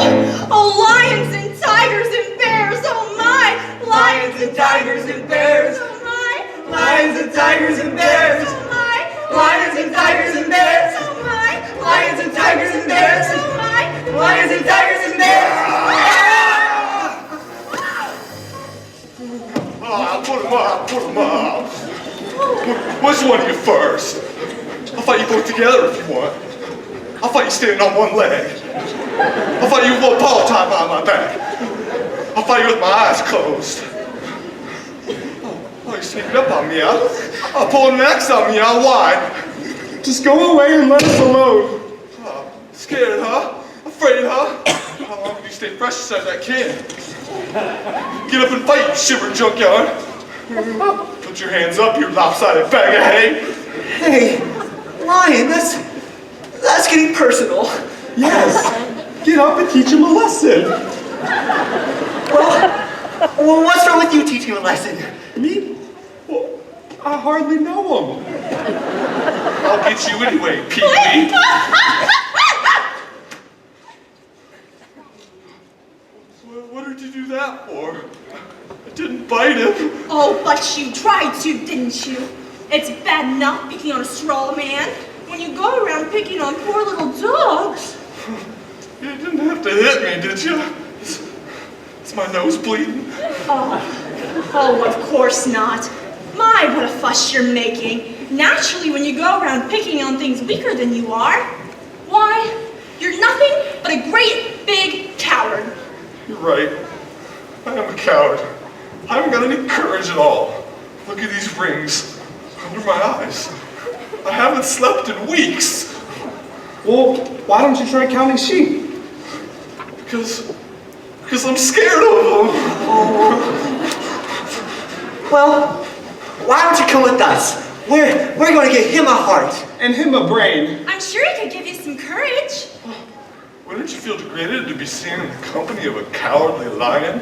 lions and tigers and bears, oh my!
Lions and tigers and bears.
Oh my!
Lions and tigers and bears.
Oh my!
Lions and tigers and bears.
Oh my!
Lions and tigers and bears.
Oh my!
Lions and tigers and bears.
Put 'em up. Which one of you first? I'll fight you both together if you want. I'll fight you standing on one leg. I'll fight you with one paw tied behind my back. I'll fight you with my eyes closed. Oh, you're sneaking up on me, huh? I'll pull an axe on me, huh? Why?
Just go away and let us alone.
Oh, scared, huh? Afraid, huh? How long can you stay fresh inside that can? Get up and fight, you shivering junkyard. Put your hands up, you lopsided bag of hay.
Hey, Lion, that's getting personal.
Yes. Get up and teach him a lesson.
Well, what's wrong with you teaching a lesson?
Me? Well, I hardly know him.
I'll get you anyway, Pee-wee. What did you do that for? I didn't bite him.
Oh, but you tried to, didn't you? It's bad enough picking on a straw man. When you go around picking on poor little dogs.
You didn't have to hit me, did you? Is my nose bleeding?
Oh, of course not. My, what a fuss you're making. Naturally, when you go around picking on things weaker than you are, why, you're nothing but a great big coward.
You're right. I am a coward. I haven't got any courage at all. Look at these rings under my eyes. I haven't slept in weeks.
Well, why don't you try counting sheep?
Because I'm scared of them.
Well, why don't you come with us? We're going to get him a heart.
And him a brain.
I'm sure he could give you some courage.
Wouldn't you feel degraded to be seen in the company of a cowardly lion?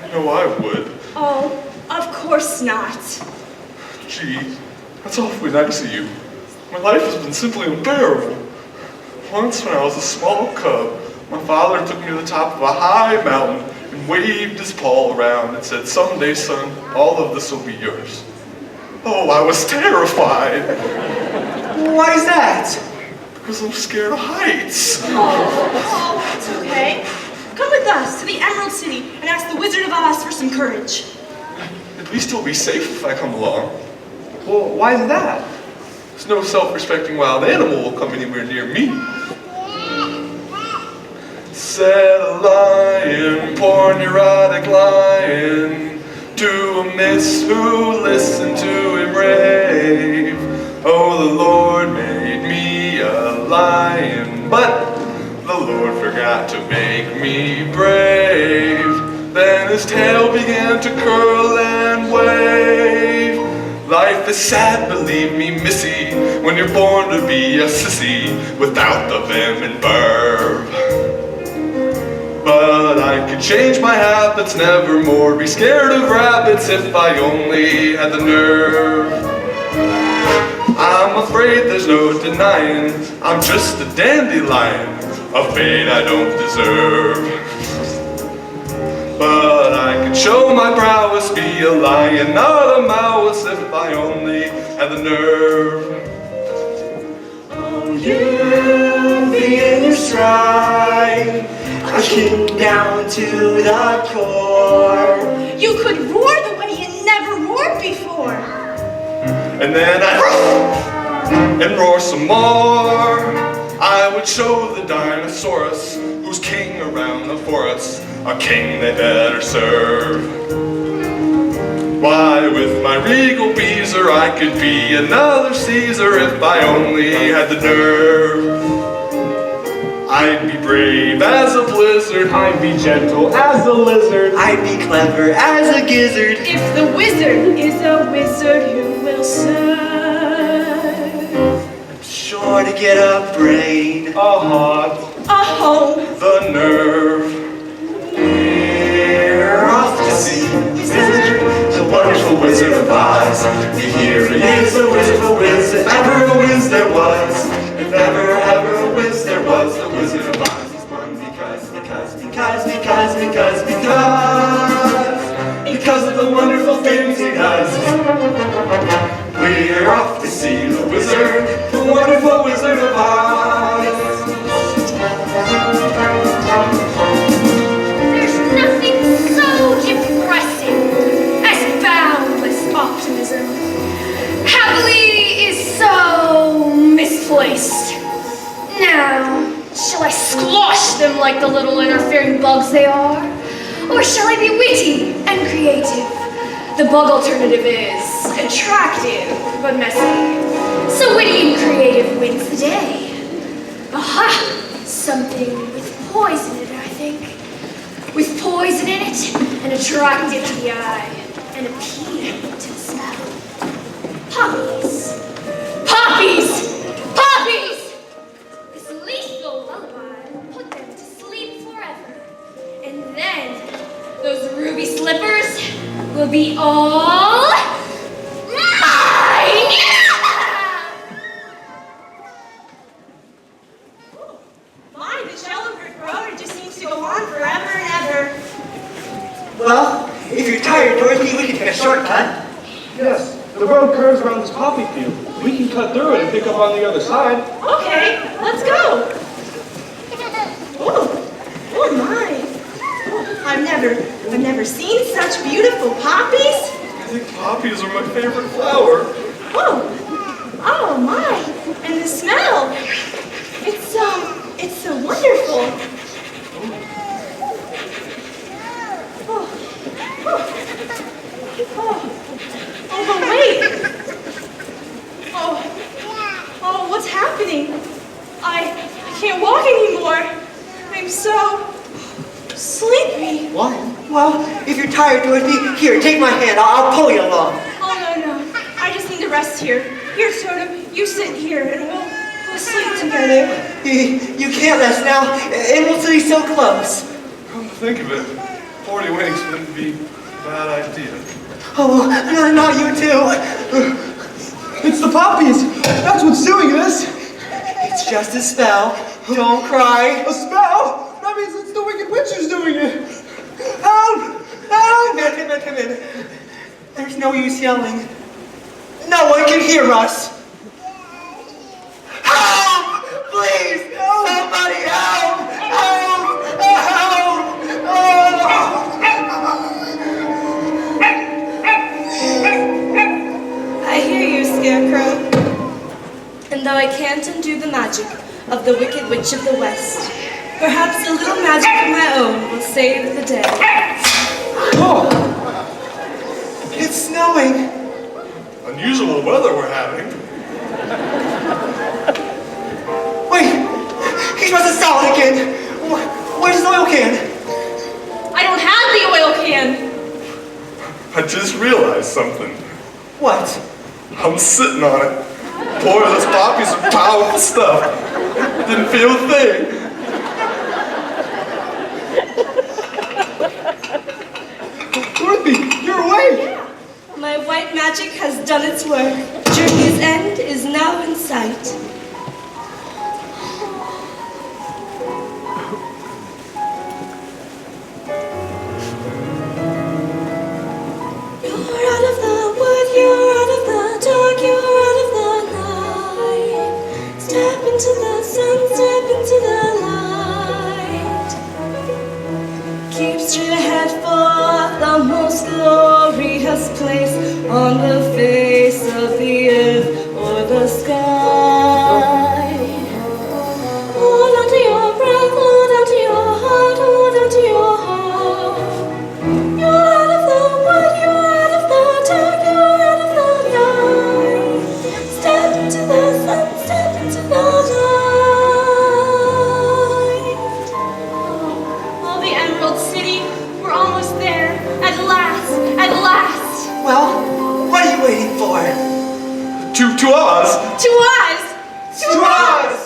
I know I would.
Oh, of course not.
Gee, that's awfully nice of you. My life has been simply unbearable. Once when I was a small cub, my father took me to the top of a high mountain and waved his paw around and said, "Someday, son, all of this will be yours." Oh, I was terrified.
Why is that?
Because I'm scared of heights.
Oh, it's okay. Come with us to the Emerald City and ask the Wizard of Oz for some courage.
At least he'll be safe if I come along.
Well, why is that?
There's no self-respecting wild animal will come anywhere near me. Said a lion, poor neurotic lion, to a miss who listened to him rave. Oh, the Lord made me a lion, but the Lord forgot to make me brave. Then his tail began to curl and wave. Life is sad, believe me, missy, when you're born to be a sissy without the vim and verve. But I could change my habits, never more be scared of rabbits if I only had the nerve. I'm afraid there's no denying I'm just a dandelion, a fate I don't deserve. But I could show my prowess, be a lion, not a mouse, if I only had the nerve.
Oh, you be in your stride, a king down to the core.
You could roar the way you never roared before.
And then I'd and roar some more. I would show the dinosaurus who's king around the forest, a king they better serve. Why, with my regal beezer, I could be another Caesar if I only had the nerve. I'd be brave as a blizzard,
I'd be gentle as a lizard.
I'd be clever as a gizzard.
If the wizard is a wizard who will serve.
I'm sure to get a brain,
A heart.
A home.
the nerve.
we're off to see Wizard, the wonderful Wizard of Oz. Here it is, the wonderful Wiz, if ever a Wiz there was. If ever a Wiz there was, the Wizard of Oz is born because of the wonderful things he does. We're off to see the wizard, the wonderful Wizard of Oz.
There's nothing so depressing as boundless optimism. Happily is so misplaced. Now, shall I squash them like the little interfering bugs they are? Or shall I be witty and creative? The bug alternative is attractive but messy. So witty and creative wins the day. Aha! Something with poison in it, I think. With poison in it, and attractive to the eye, and appealing to the smell. Poppies! Poppies! Poppies! This lethal lullaby will put them to sleep forever. And then, those ruby slippers will be all mine!
My, the Jello Brick Road just seems to go on forever and ever.
Well, if you're tired, Dorothy, we can take a shortcut.
Yes, the road curves around this poppy field. We can cut through it and pick up on the other side.
Okay, let's go. Oh my. Oh, I've never seen such beautiful poppies.
I think poppies are my favorite flower.
Oh my. And the smell. It's so wonderful. Oh, but wait. Oh, what's happening? I can't walk anymore. I'm so sleepy.
What? Well, if you're tired, Dorothy, here, take my hand. I'll pull you along.
Oh, no. I just need to rest here. Here, Toto, you sit here and we'll sleep together.
You can't rest now. Emerald City's so close.
Come to think of it, 40 winks wouldn't be a bad idea.
Oh, no, not you too.
It's the poppies. That's what's doing this.
It's just a spell. Don't cry.
A spell? That means it's the Wicked Witch who's doing it. Help! Help!
Come in. There's no use yelling. No one can hear us. Help! Please! Somebody help! Help! Help!
I hear you, Scarecrow. And though I can't undo the magic of the Wicked Witch of the West, perhaps a little magic of my own will save the day.
Oh! It's snowing.
Unusual weather we're having.
Wait! He must have stolen it again. Where's the oil can?
I don't have the oil can.
I just realized something.
What?
I'm sitting on it. Boy, those poppies are powerful stuff. Didn't feel a thing.
Dorothy, you're awake.
My white magic has done its work. Journey's end is now in sight. You're out of the wood, you're out of the dark, you're out of the night. Step into the sun, step into the light. Keep straight ahead for the most glorious place on the face of the earth or the sky. Hold on to your breath, hold on to your heart, hold on to your heart. You're out of the wood, you're out of the dark, you're out of the night. Step into the sun, step into the light.
Oh, the Emerald City. We're almost there. At last. At last.
Well, what are you waiting for?
To us.
To us. To us.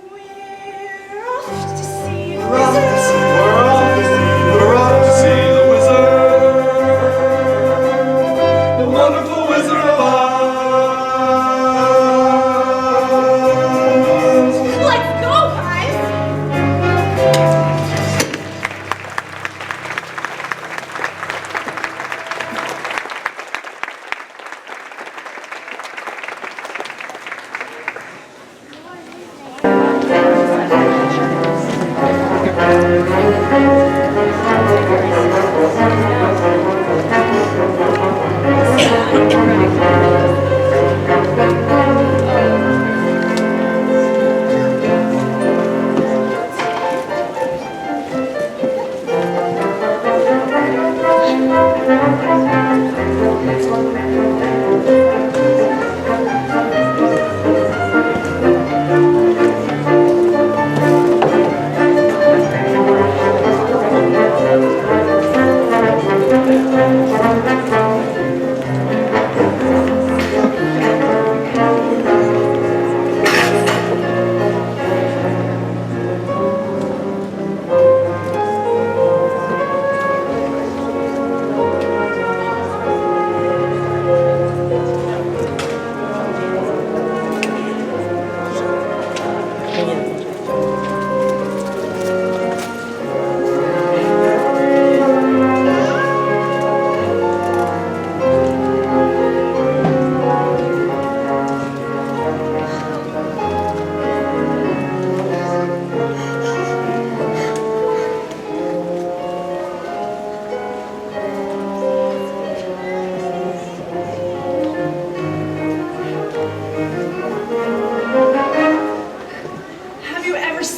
We're off to see the
We're off to
wizard.
see-
We're off to see the wizard. The wonderful Wizard of Oz.
Let's go, guys.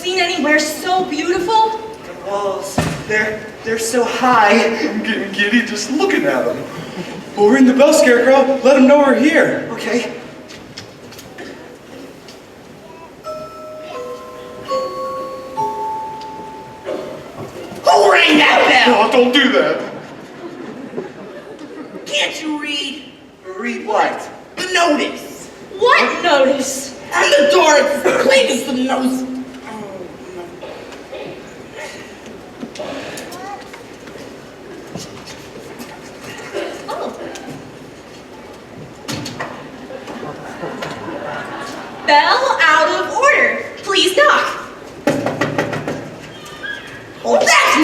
Anywhere so beautiful?
The walls, they're so high.
I'm getting giddy just looking at them.
Well, ring the bell, Scarecrow. Let them know we're here.
Okay.
Who rang that bell?
Oh, don't do that.
Can't you read?
Read what?
The notice.
What notice?
On the door, it's as clean as the nose.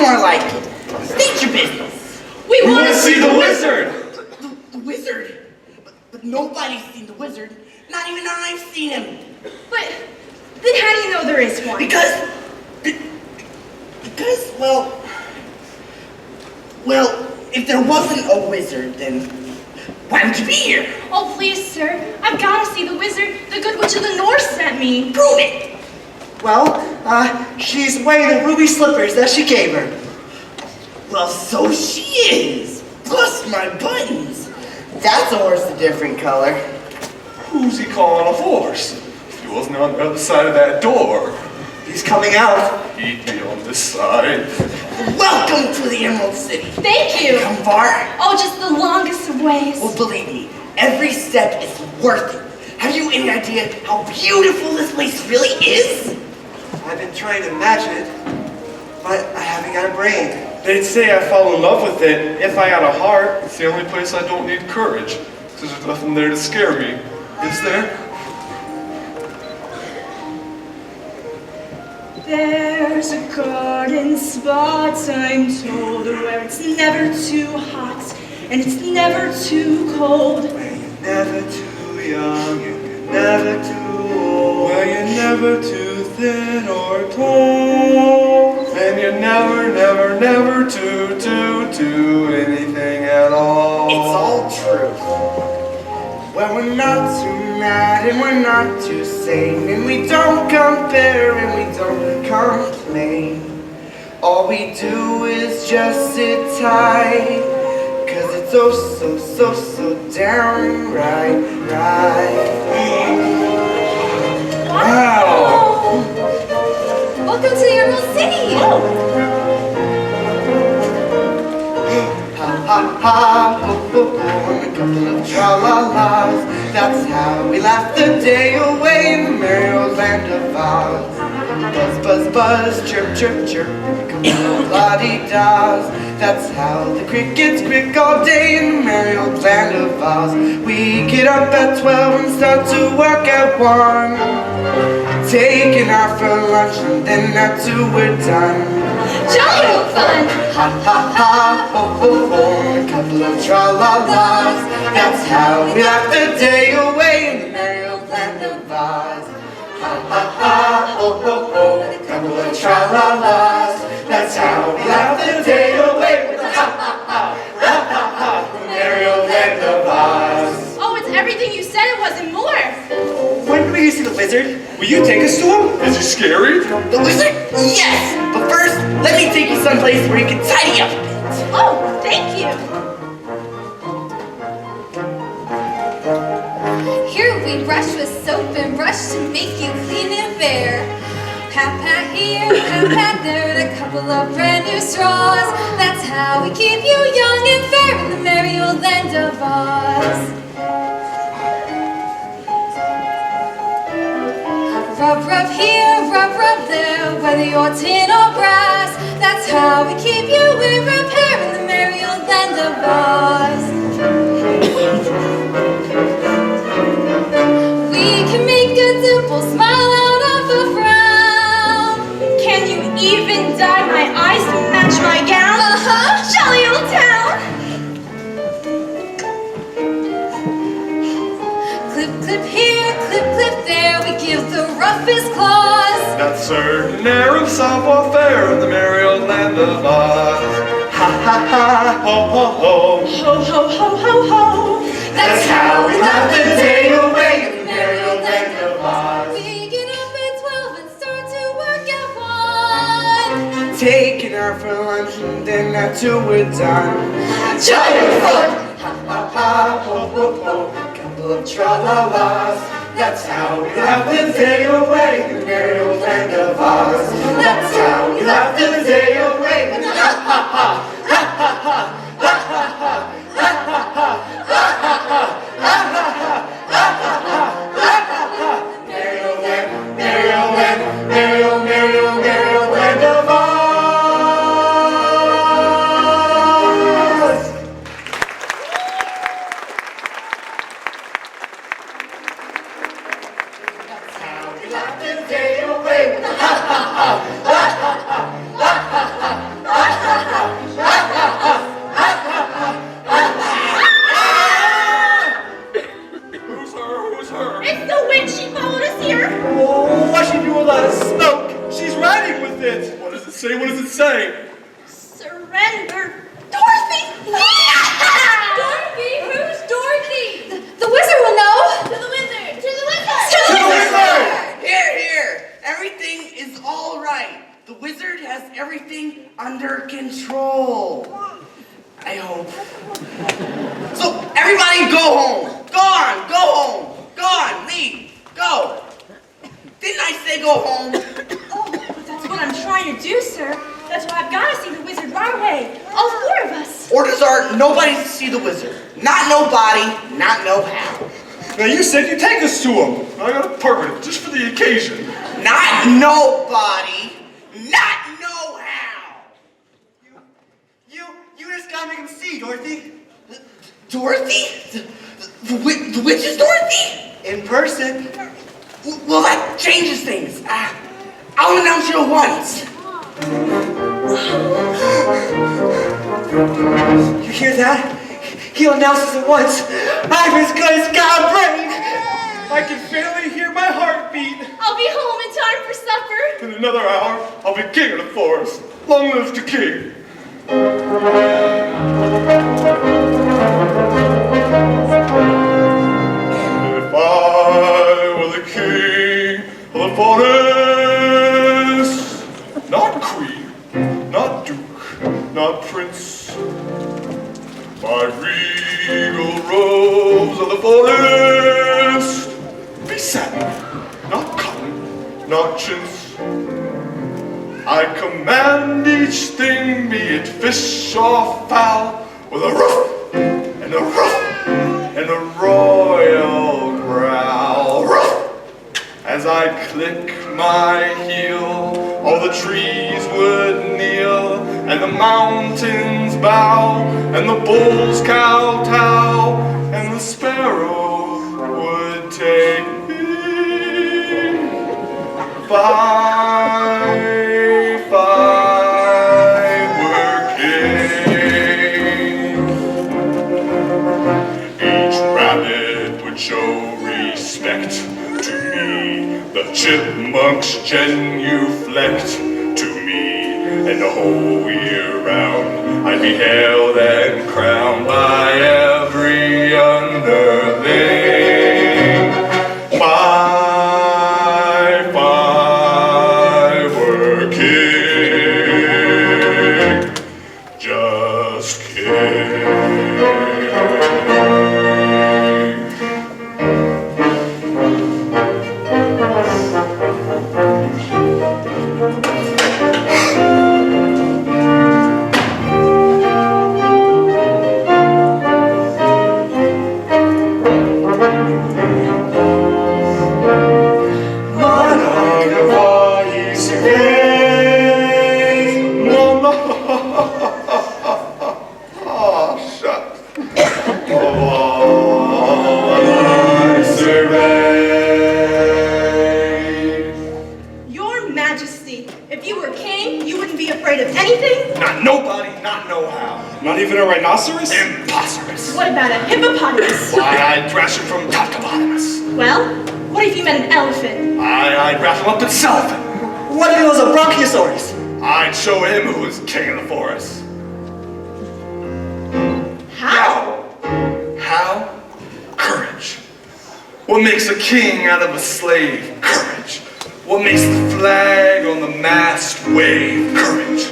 more like it. State your business.
We
We
want
want to see the wizard.
The wizard? But nobody's seen the wizard. Not even I've seen him.
But then how do you know there is one?
Because, well, if there wasn't a wizard, then why would you be here?
Oh, please, sir. I've got to see the wizard. The good witch of the north sent me.
Prove it.
Well, she's wearing the ruby slippers that she gave her.
Well, so she is. Plus my buttons. That's a horse a different color.
Who's he calling a horse? If he wasn't on the other side of that door,
He's coming out.
he'd be on this side.
Welcome to the Emerald City.
Thank you.
Come far?
Oh, just the longest of ways.
Well, believe me, every step is worth it. Have you any idea how beautiful this place really is?
I've been trying to imagine it, but I haven't got a brain.
They'd say I fall in love with it if I had a heart.
It's the only place I don't need courage, because there's nothing there to scare me. Is there?
There's a garden spot, I'm told, where it's never too hot and it's never too cold.
Where you're never too young and you're never too old.
Where you're never too thin or tall.
And you're never, never, never too anything at all.
It's all true. Well, we're not too mad and we're not too sane, and we don't compare and we don't complain. All we do is just sit tight, 'cause it's so downright right.
Wow.
Welcome to the Emerald City.
Ha ha ha, ho ho ho, and a couple of tra-la-las. That's how we laugh the day away in the merry old land of Oz. Buzz, buzz, buzz, chirp, chirp, chirp, and a couple of la-di-das. That's how the crickets crick all day in the merry old land of Oz. We get up at 12 and start to work at 1. Taking off for lunch and then at 2 we're done.
Jolly old fun.
Ha ha ha, ho ho ho, a couple of tra-la-las. That's how we laugh the day away in the merry old land of Oz. Ha ha ha, ho ho ho, a couple of tra-la-las. That's how we laugh the day away with the ha ha ha, ha ha ha, the merry old land of Oz.
Oh, it's everything you said, it wasn't more.
When do we see the wizard?
Will you take us to him?
Is he scary?
The wizard? Yes! But first, let me take you someplace where you can tidy up a bit.
Oh, thank you.
Here we brush with soap and brush to make you clean and fair. Pat pat here, pat pat there, and a couple of brand new straws. That's how we keep you young and fair in the merry old land of Oz. Rub, rub here, rub, rub there, whether you're tin or brass. That's how we keep you in repair in the merry old land of Oz. We can make a dimple smile out of a frown.
Can you even dye my eyes to match my gown? Jolly old town.
Clip, clip here, clip, clip there, we give the roughest claws.
That's certain air of savoir-faire in the merry old land of Oz.
Ha ha ha,
Ho ho ho.
Ho, ho, ho, ho, ho.
That's how we laugh the day away in the merry old land of Oz.
We get up at 12 and start to work at 1.
Taking her for lunch and then at 2 we're done.
Jolly fun.
Ha ha ha, ho ho ho, couple of tra-la-las. That's how we laugh the day away in the merry old land of Oz. That's how we laugh the day away in the ha ha ha, ha ha ha, ha ha ha, ha ha ha, ha ha ha, ha ha ha, ha ha ha, merry old land, merry old land, merry old, merry old, merry old land of Oz. Laugh the day away with a ha ha ha, ha ha ha, ha ha ha, ha control. I hope. So, everybody go home. Go on, go home. Go on, leave. Go. Didn't I say go home?
Oh, but that's what I'm trying to do, sir. That's why I've got to see the wizard right away. All 4 of us.
Orders are nobody to see the wizard. Not nobody, not no how.
Now you said you'd take us to him. I got a permit just for the occasion.
Not nobody, not no how.
You just gotta make him see, Dorothy.
Dorothy? The witch is Dorothy?
In person.
Well, that changes things. I'll announce you at once.
You hear that? He announces at once. I'm as good as God brain.
I can barely hear my heartbeat.
I'll be home in time for supper.
In another hour, I'll be king of the forest. Long live the king. If I were the king of the forest, not queen, not duke, not prince, my regal robes of the forest be satin, not cotton, not chintz. I command each thing, be it fish or fowl, with a roof and a roof and a royal growl. Roof! As I click my heel, all the trees would kneel, and the mountains bow, and the bulls kowtow, and the sparrows would take me. If I were king, each rabbit would show respect to me. The chipmunks genuflect to me, and the whole year round I'd be hailed and crowned by every underling. If I were king, just king.
Your Majesty, if you were king, you wouldn't be afraid of anything?
Not nobody, not know how. Not even a rhinoceros? Impossible.
What about a hippopotamus?
Why, I'd thrash him from top to bottomus.
Well, what if you met an elephant?
I'd wrap him up in cellophane.
What if it was a Bronchiosaurus?
I'd show him who was king of the forest.
How?
How? Courage. What makes a king out of a slave? Courage. What makes the flag on the mast wave? Courage.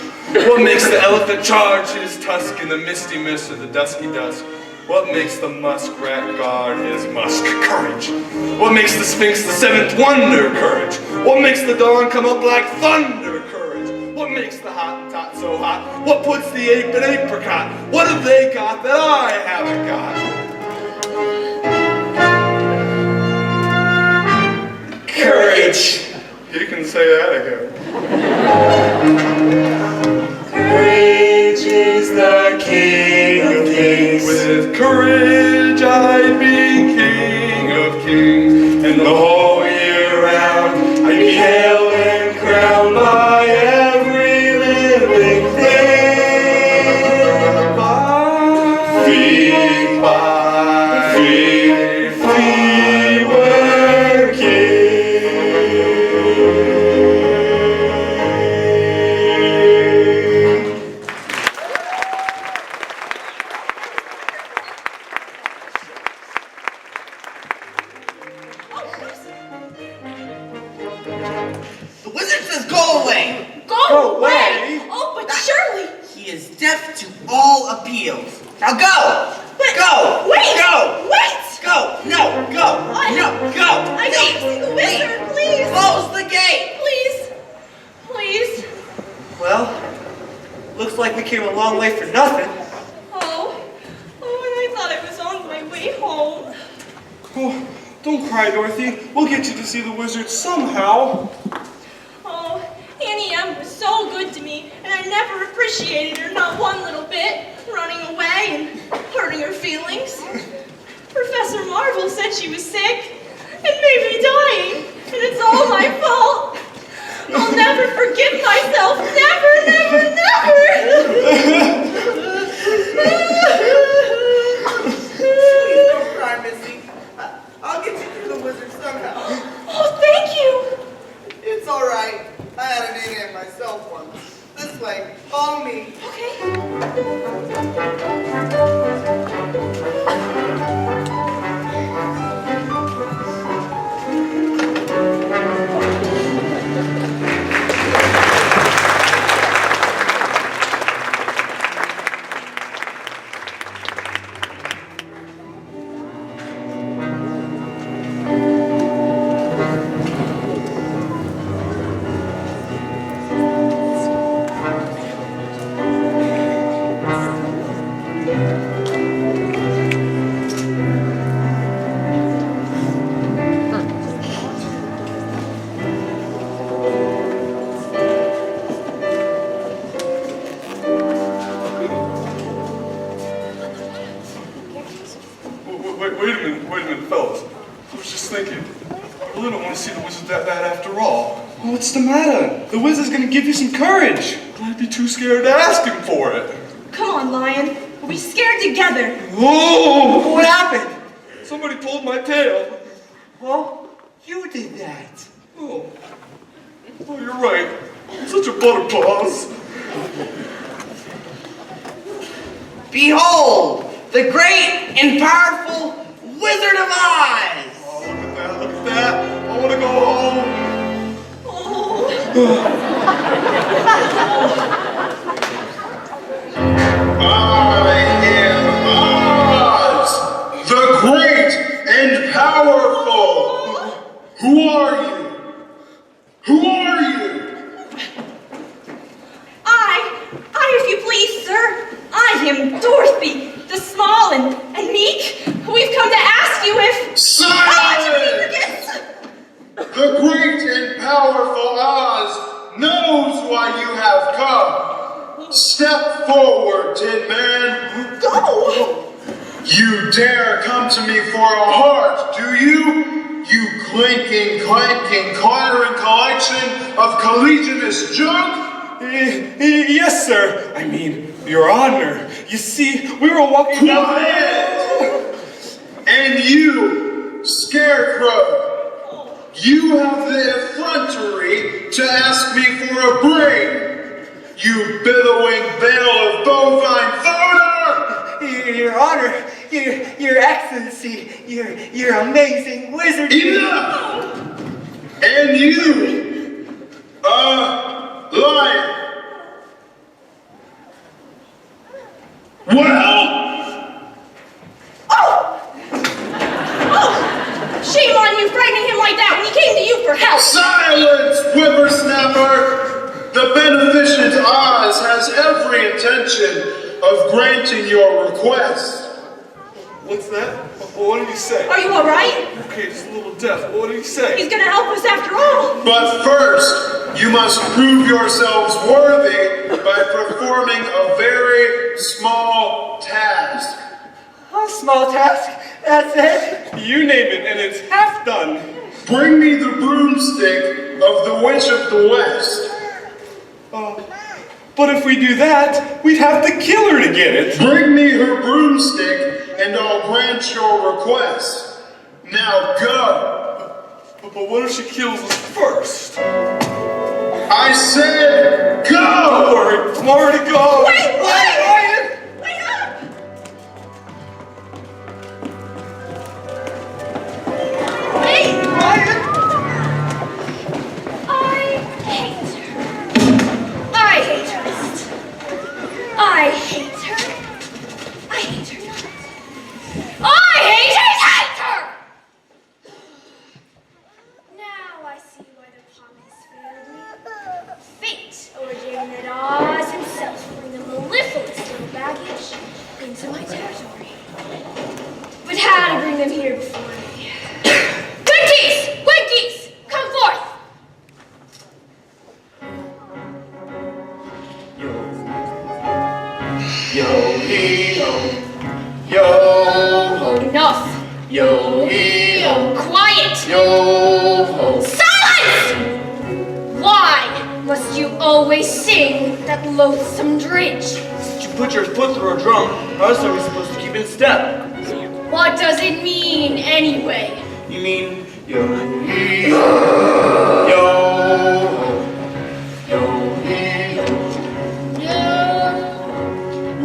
What makes the elephant charge his tusk in the misty mist of the dusky dusk? What makes the muskrat guard his musk? Courage. What makes the sphinx the seventh wonder? Courage. What makes the dawn come up like thunder? Courage. What makes the Hottentot so hot? What puts the ape in apricot? What have they got that I haven't got? Courage. You can say that again.
Courage is the king of kings.
With courage I'd be king of kings, and the whole year round I'd be hailed and crowned by every living thing. If we were king.
deaf to all appeals. Now go!
Wait,
Go!
wait,
Go!
wait!
Go! No! Go! No! Go!
I need to see the wizard, please!
Close the gate!
Please! Please!
Well, looks like we came a long way for nothing.
Oh, and I thought I was on my way home.
Oh, don't cry, Dorothy. We'll get you to see the wizard somehow.
Oh, Annie M was so good to me, and I never appreciated her, not one little bit, running away and hurting her feelings. Professor Marvel said she was sick and maybe dying, and it's all my fault. I'll never forgive myself, never, never, never!
Please don't cry, Missy. I'll get you through the wizard somehow.
Oh, thank you!
It's all right. I had an A.M. myself once. This way. Follow me.
Okay.
Wait a minute, fellas. I was just thinking. I really don't want to see the wizard that bad after all.
What's the matter? The wizard's gonna give you some courage.
But I'd be too scared to ask him for it.
Come on, Lion. We'll be scared together.
Oh!
What happened?
Somebody pulled my tail.
Well, you did that.
Oh, you're right. I'm such a butterpaws.
Behold, the great and powerful Wizard of Oz!
Oh, look at that. I want to go home.
I am Oz, the great and powerful. Who are you? Who are you?
If you please, sir, I am Dorothy, the small and meek. We've come to ask you if...
Silence! The great and powerful Oz knows why you have come. Step forward, Tin Man.
Go!
You dare come to me for a heart, do you? You clinking, clanking, clattering collection of collegianous junk?
Yes, sir. I mean, Your Honor. You see, we were walking down...
Quiet! And you, Scarecrow, you have the effrontery to ask me for a brain. You billowing bale of bovine fodder!
Your Honor, Your Excellency, your amazing wizard.
Enough! And you, lion. Well?
Oh! Shame on you frightening him like that when he came to you for help!
Silence, whippersnapper! The beneficent Oz has every intention of granting your request.
What's that? What did he say?
Are you alright?
Okay, just a little deaf. What did he say?
He's gonna help us after all!
But first, you must prove yourselves worthy by performing a very small task.
A small task, that's it.
You name it, and it's half done.
Bring me the broomstick of the Witch of the West.
But if we do that, we'd have to kill her to get it.
Bring me her broomstick, and I'll grant your request. Now go.
But what if she kills us first?
I said go!
Don't worry, I'm already gone.
Wait, Lion! Wait up! Hey, Lion! I hate trust. I
hate her? I hate her not. I hate her! Now I see why the promise failed me. Fate ordained that Oz himself bring the mellifluous little baggage into my territory. But how to bring them here before me? Winkies! Winkies! Come forth!
Yo-hee-ho, yo-ho,
Enough!
yo-hee-ho,
Quiet!
yo-ho.
Silence! Why must you always sing that loathsome dridge?
Did you put your foot through a drum? How else are we supposed to keep in step?
What does it mean, anyway?
You mean yo-hee-ho, yo-ho, yo-hee-ho.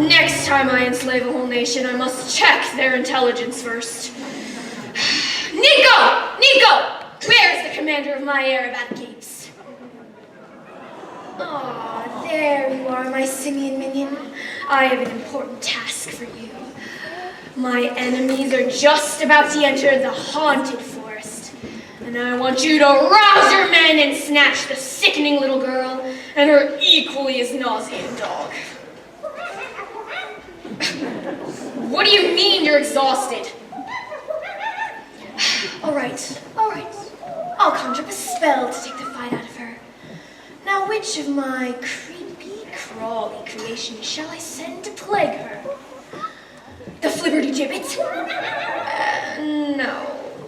Next time I enslave a whole nation, I must check their intelligence first. Nico! Nico! Where is the commander of my Arabat Capes? Ah, there you are, my simian minion. I have an important task for you. My enemies are just about to enter the haunted forest, and I want you to rouse your men and snatch the sickening little girl and her equally as nauseating dog. What do you mean you're exhausted? All right. I'll conjure up a spell to take the fight out of her. Now, which of my creepy, crawly creations shall I send to plague her? The flibberty gibbet? No.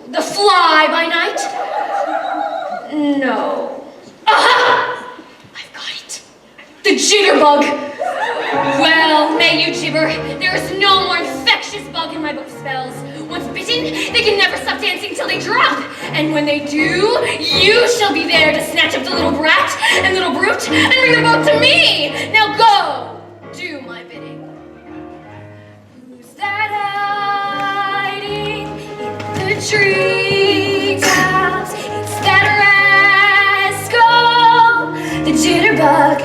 The fly by night? No. Aha! I've got it. The jitterbug. Well, may you gibber. There is no more infectious bug in my book of spells. Once bitten, they can never stop dancing till they drop. And when they do, you shall be there to snatch up the little brat and little brute and bring them both to me. Now go, do my bidding. Who's that hiding in the treetops? It's that rascal, the jitterbug.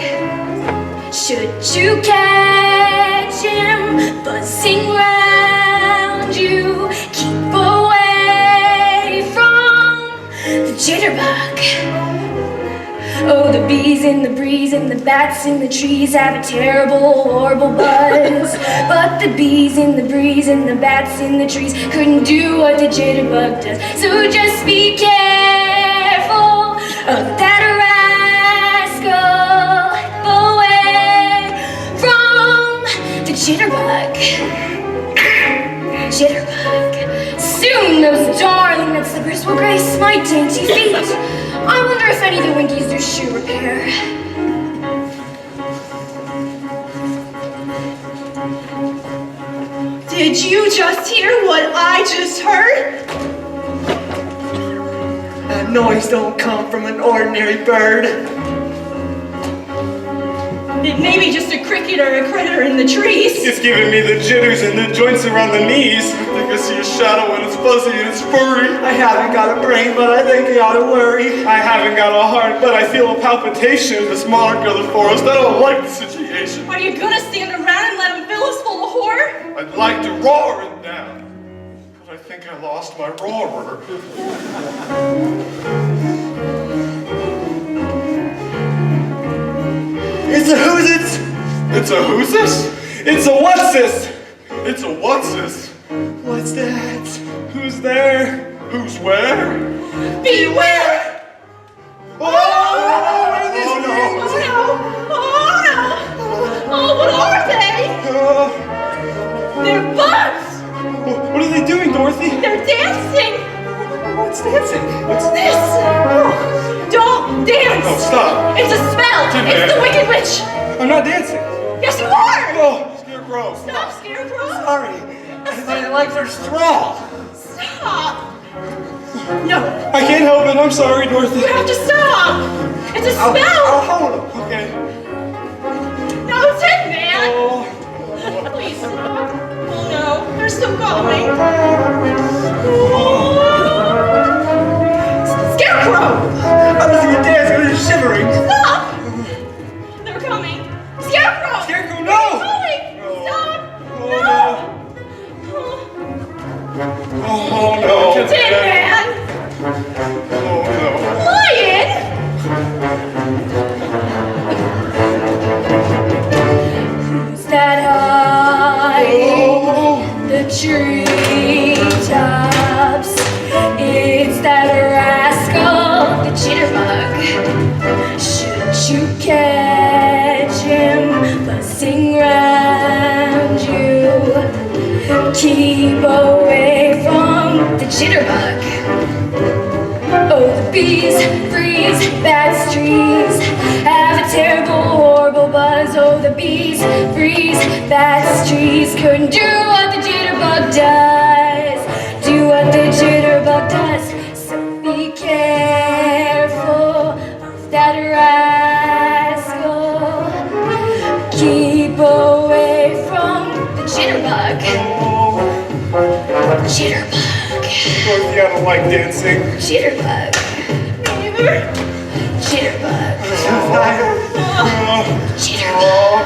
Should you catch him buzzing round you, keep away from the jitterbug. Oh, the bees in the breeze and the bats in the trees have a terrible, horrible buzz. But the bees in the breeze and the bats in the trees couldn't do what the jitterbug does. So just be careful of that rascal. Away from the jitterbug. Jitterbug. Soon those darling red slippers will grace my dainty feet. I wonder if any of the Winkies do shoe repair.
Did you just hear what I just heard?
That noise don't come from an ordinary bird.
It may be just a cricket or a critter in the trees.
It's giving me the jitters and the joints around the knees. I think I see a shadow and it's fuzzy and it's furry.
I haven't got a brain, but I think I ought to worry.
I haven't got a heart, but I feel a palpitation. This monarch of the forest, I don't like the situation.
Are you gonna stand around and let him fill us full of horror?
I'd like to roar it down, but I think I lost my roarer.
It's a who's it?
It's a who's this? It's a what's this? It's a what's this?
What's that?
Who's there? Who's where?
Beware!
Oh, no!
Oh no! Oh no! Oh, what are they? They're bugs!
What are they doing, Dorothy?
They're dancing!
What's dancing?
What's this? Oh, don't dance!
Oh, stop.
It's a spell!
Tim,
It's the Wicked Witch!
I'm not dancing.
Yes, you are!
Oh, Scarecrow.
Stop, Scarecrow!
Sorry. My legs are strong.
Stop! No,
I can't help it. I'm sorry, Dorothy.
you have to stop! It's a spell!
I'll hold them.
Okay.
No, Tin Man!
Oh.
Please stop. Oh no, they're still going. Scarecrow!
I was in the dance, I was shivering.
Stop! They're coming. Scarecrow!
Scarecrow, no!
They're coming!
treetops. It's that rascal, the jitterbug. Should you catch him buzzing round you, keep away from the jitterbug. Oh, the bees freeze, bats trees, have a terrible, horrible buzz. Oh, the bees freeze, bats trees, couldn't do what the jitterbug does. Do what the jitterbug does. So be careful of that rascal. Keep away from the jitterbug. Jitterbug.
Dorothy, I don't like dancing.
Jitterbug. Neither. Jitterbug. Jitterbug.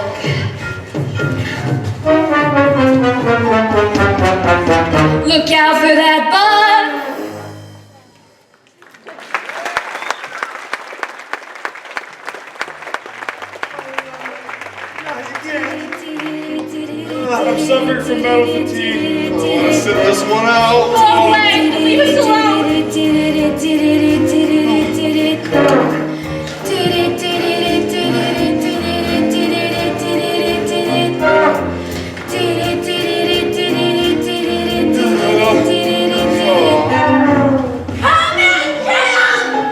Look out for that bug.
I'm suffering from mental fatigue. I want to sit this one out.
Oh, wait, leave us alone.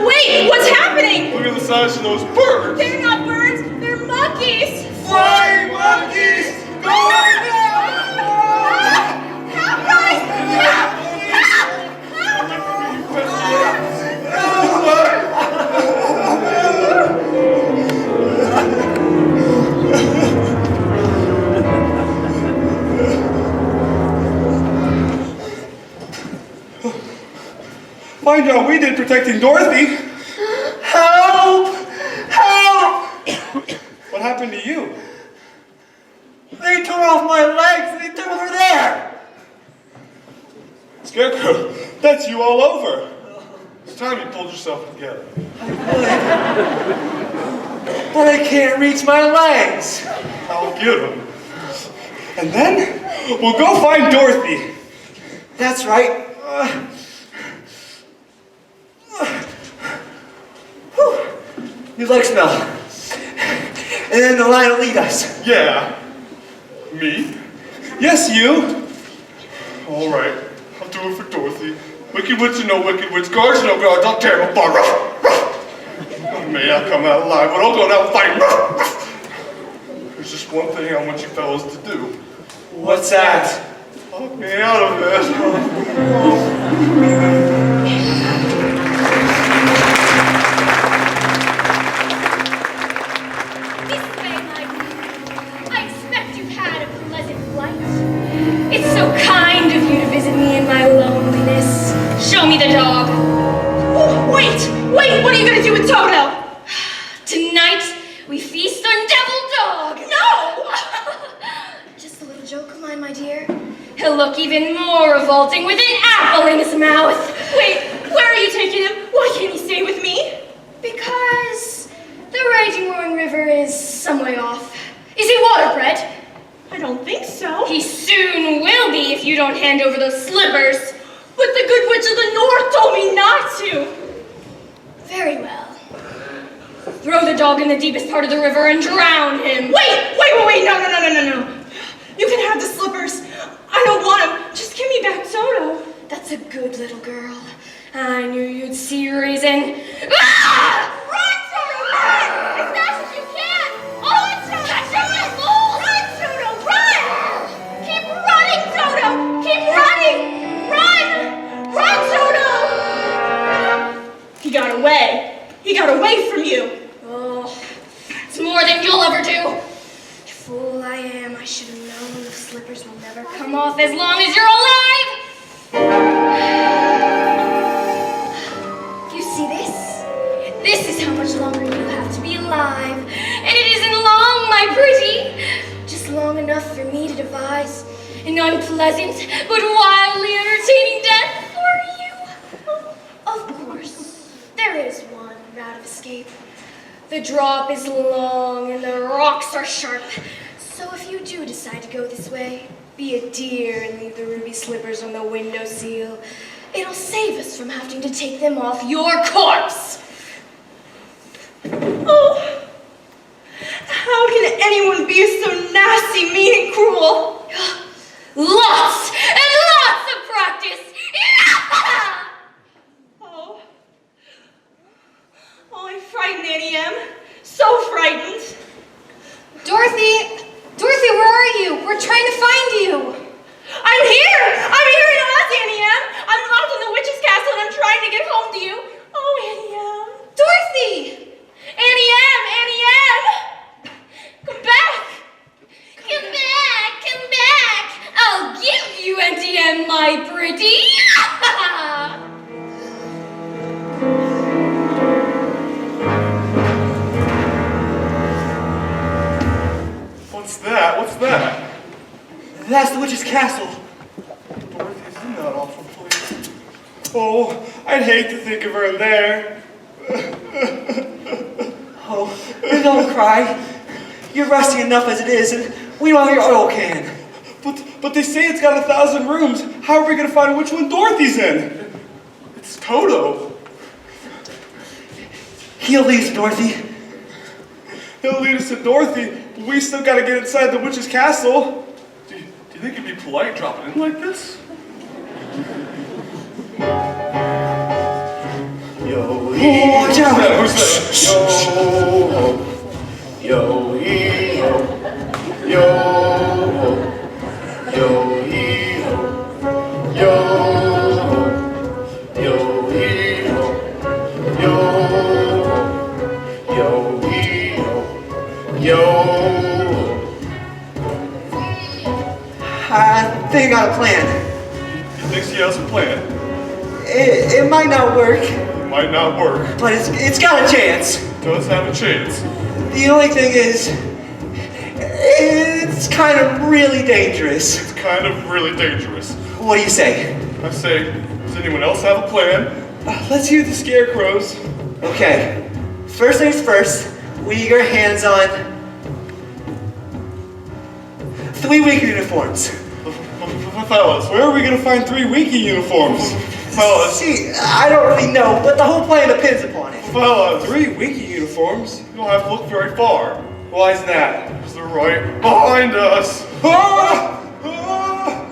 Wait, what's happening?
Look at the size of those birds.
They're not birds, they're monkeys.
Flying monkeys! Go away now!
Help, guys!
Fine job we did protecting Dorothy.
Help! Help!
What happened to you?
They tore off my legs. They took over there.
Scarecrow, that's you all over. It's time you pulled yourself together.
But I can't reach my legs.
I'll get them.
And then we'll go find Dorothy.
That's right. Whew. Your legs smell. And then the line will lead us.
Yeah. Me?
Yes, you.
All right. I'll do it for Dorothy. Wicked witch or no wicked witch, guards or no guards, I'll tear them apart. May not come out alive, but I'll go down fighting. There's just one thing I want you fellas to do.
What's that?
Talk me out of this.
This way, my dear. I expect you've had a pleasant flight. It's so kind of you to visit me in my loneliness. Show me the dog.
Oh, wait, what are you gonna do with Toto?
Tonight, we feast on Devil Dog.
No!
Just a little joke of mine, my dear. He'll look even more revolting with an apple in his mouth.
Wait, where are you taking him? Why can't he stay with me?
Because the raging roaring river is some way off. Is he waterbred?
I don't think so.
He soon will be if you don't hand over those slippers.
But the good witch of the north told me not to.
Very well. Throw the dog in the deepest part of the river and drown him.
Wait, no. You can have the slippers. I don't want them. Just give me back Toto.
That's a good little girl. I knew you'd see reason. Ah!
Run, Toto, run! As fast as you can! Run, Toto! Run, Toto, run! Keep running, Toto! Keep running! Run, Toto! He got away. He got away from you.
Oh, it's more than you'll ever do. Fool I am, I should have known the slippers will never come off as long as you're alive! You see this? This is how much longer you have to be alive. And it isn't long, my pretty. Just long enough for me to devise an unpleasant but wildly entertaining death for you. Of course, there is one route of escape. The drop is long and the rocks are sharp, So if you do decide to go this way, be a dear and leave the ruby slippers on the windowsill. It'll save us from having to take them off your corpse.
Oh, how can anyone be so nasty, mean, and cruel?
Lots and lots of practice.
Oh, I'm frightened, Annie M. So frightened.
Dorothy, where are you? We're trying to find you.
I'm here in the house, Annie M. I'm locked in the witch's castle and I'm trying to get home to you. Oh, Annie M.
Dorothy!
Annie M. Come back.
Come back. I'll give you Auntie M, my pretty.
What's that?
That's the witch's castle.
Dorothy's in that awful place. Oh, I'd hate to think of her in there.
Oh, don't cry. You're rusty enough as it is, and we don't have your oil can.
But they say it's got 1,000 rooms. How are we gonna find which one Dorothy's in? It's Toto.
He'll lead us, Dorothy.
He'll lead us to Dorothy, but we still gotta get inside the witch's castle. Do you think it'd be polite dropping in like this?
Yo, watch out!
Who's that?
Yo, yo, yo, yo,
I think I got a plan.
He thinks he has a plan.
It might not work,
It might not work.
but it's got a chance.
Does have a chance.
The only thing is, it's kind of really dangerous.
It's kind of really dangerous.
What do you say?
I say, does anyone else have a plan? Let's hear the scarecrows.
Okay, first things first, we need our hands on 3 winky uniforms.
Fellas, where are we gonna find 3 winky uniforms? Fellas,
See, I don't really know, but the whole plan depends upon it.
fellas, 3 winky uniforms? You don't have to look very far. Why is that? Because they're right behind us. Ah! Ah!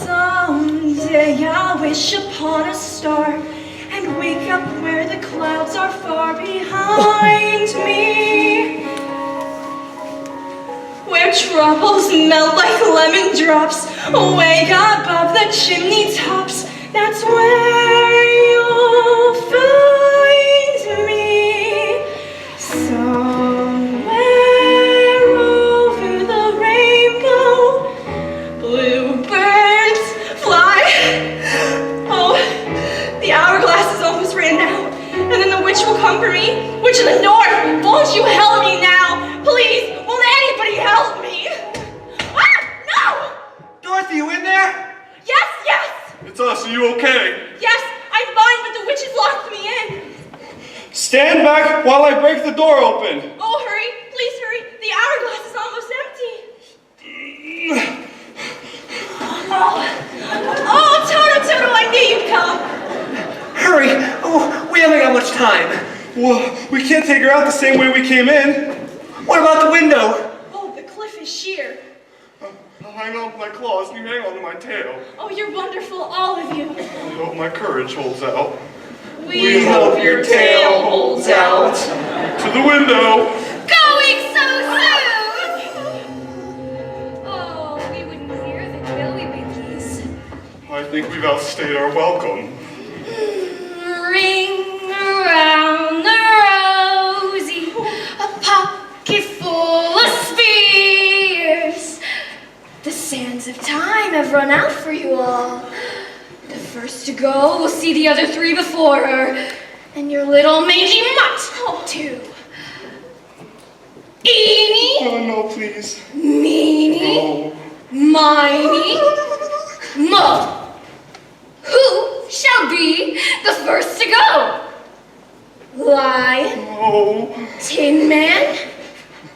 Someday I'll wish upon a star and wake up where the clouds are far behind me, where troubles melt like lemon drops away above the chimney tops. That's where you'll find me, somewhere over the rainbow. Bluebirds fly. Oh, the hourglass is almost ran out, and then the witch will come for me. Witch of the North, won't you help me now? Please, won't anybody help me? Ah, no!
Dorothy, you in there?
Yes, yes,
It's us, are you okay?
yes, I'm fine, but the witch has locked me in.
Stand back while I break the door open.
Oh, hurry, please hurry. The hourglass is almost empty. Oh, Toto, I knew you'd come.
Hurry! Oh, we haven't got much time.
Well, we can't take her out the same way we came in.
What about the window?
Oh, the cliff is sheer.
hang on to my claws and you hang on to my tail.
Oh, you're wonderful, all of you.
I hope my courage holds out.
We hope your tail holds out.
To the window.
Going so soon! Oh, we wouldn't hear of it, will we, Winkies?
I think we've outstayed our welcome.
Ring around the rosy, a pocket full of spears. The sands of time have run out for you all. The first to go will see the other three before her, and your little mangy mutt, too. Eeny,
Oh, no, please.
meeny,
Oh.
miny, mo. Who shall be the first to go? Lion,
Oh.
Tin Man,